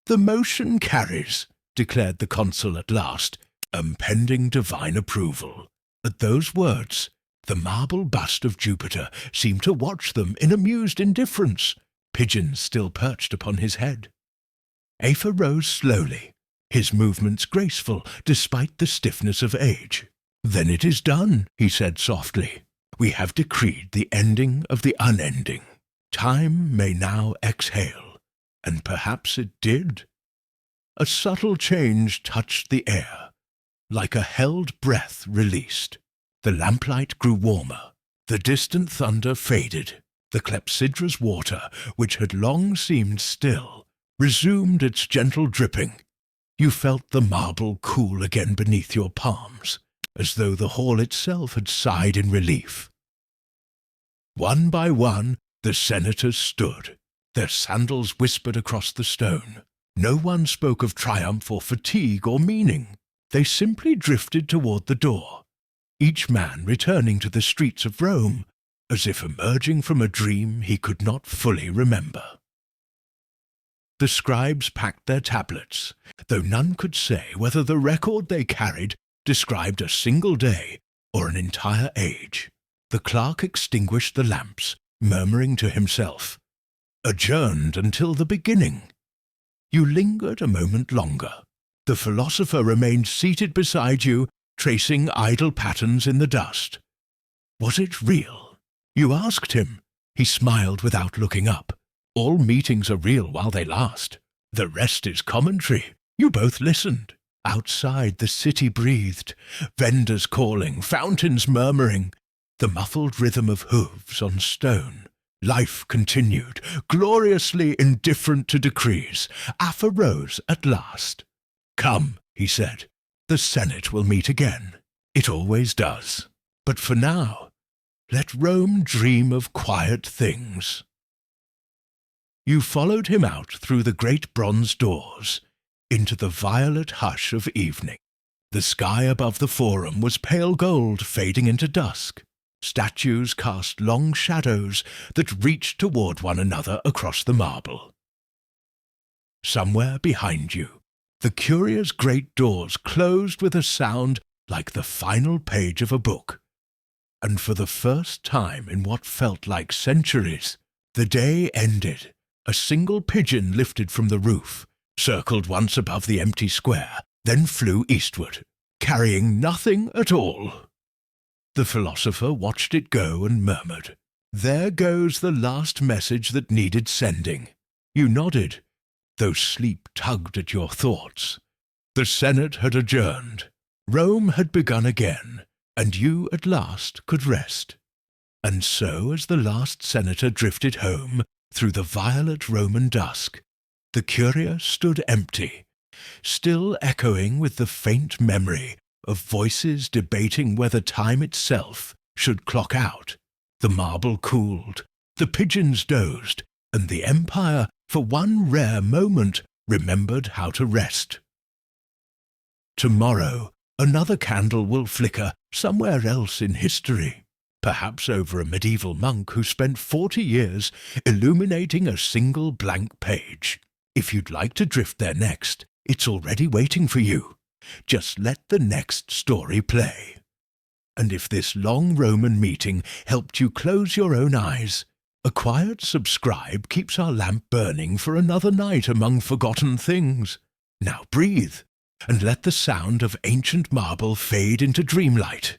The motion carries, declared the consul at last, impending divine approval. At those words, the marble bust of Jupiter seemed to watch them in amused indifference, pigeons still perched upon his head. Aefa rose slowly, his movements graceful despite the stiffness of age. Then it is done, he said softly. We have decreed the ending of the unending. Time may now exhale, and perhaps it did. A subtle change touched the air, like a held breath released. The lamplight grew warmer. The distant thunder faded. The clepsydra's water, which had long seemed still, resumed its gentle dripping. You felt the marble cool again beneath your palms, as though the hall itself had sighed in relief. One by one, the senators stood. Their sandals whispered across the stone. No one spoke of triumph or fatigue or meaning. They simply drifted toward the door, each man returning to the streets of Rome, as if emerging from a dream he could not fully remember. The scribes packed their tablets, though none could say whether the record they carried described a single day or an entire age. The clerk extinguished the lamps, murmuring to himself, "Adjourned until the beginning." You lingered a moment longer. The philosopher remained seated beside you, tracing idle patterns in the dust. Was it real? You asked him. He smiled without looking up. All meetings are real while they last. The rest is commentary. You both listened. Outside the city breathed, vendors calling, fountains murmuring, the muffled rhythm of hooves on stone. Life continued, gloriously indifferent to decrees. Afa rose at last. Come, he said, the Senate will meet again. It always does. But for now, let Rome dream of quiet things. You followed him out through the great bronze doors, into the violet hush of evening. The sky above the forum was pale gold fading into dusk. Statues cast long shadows that reached toward one another across the marble. Somewhere behind you, the Curia's great doors closed with a sound like the final page of a book. And for the first time in what felt like centuries, the day ended. A single pigeon lifted from the roof, circled once above the empty square, then flew eastward, carrying nothing at all. The philosopher watched it go and murmured, "There goes the last message that needed sending." You nodded, though sleep tugged at your thoughts. The Senate had adjourned. Rome had begun again, and you at last could rest. And so, as the last senator drifted home through the violet Roman dusk, the Curia stood empty, still echoing with the faint memory of voices debating whether time itself should clock out. The marble cooled, the pigeons dozed, and the empire, for one rare moment, remembered how to rest. Tomorrow Another candle will flicker somewhere else in history, perhaps over a medieval monk who spent 40 years illuminating a single blank page. If you'd like to drift there next, it's already waiting for you. Just let the next story play. And if this long Roman meeting helped you close your own eyes, a quiet subscribe keeps our lamp burning for another night among forgotten things. Now breathe, and let the sound of ancient marble fade into dreamlight.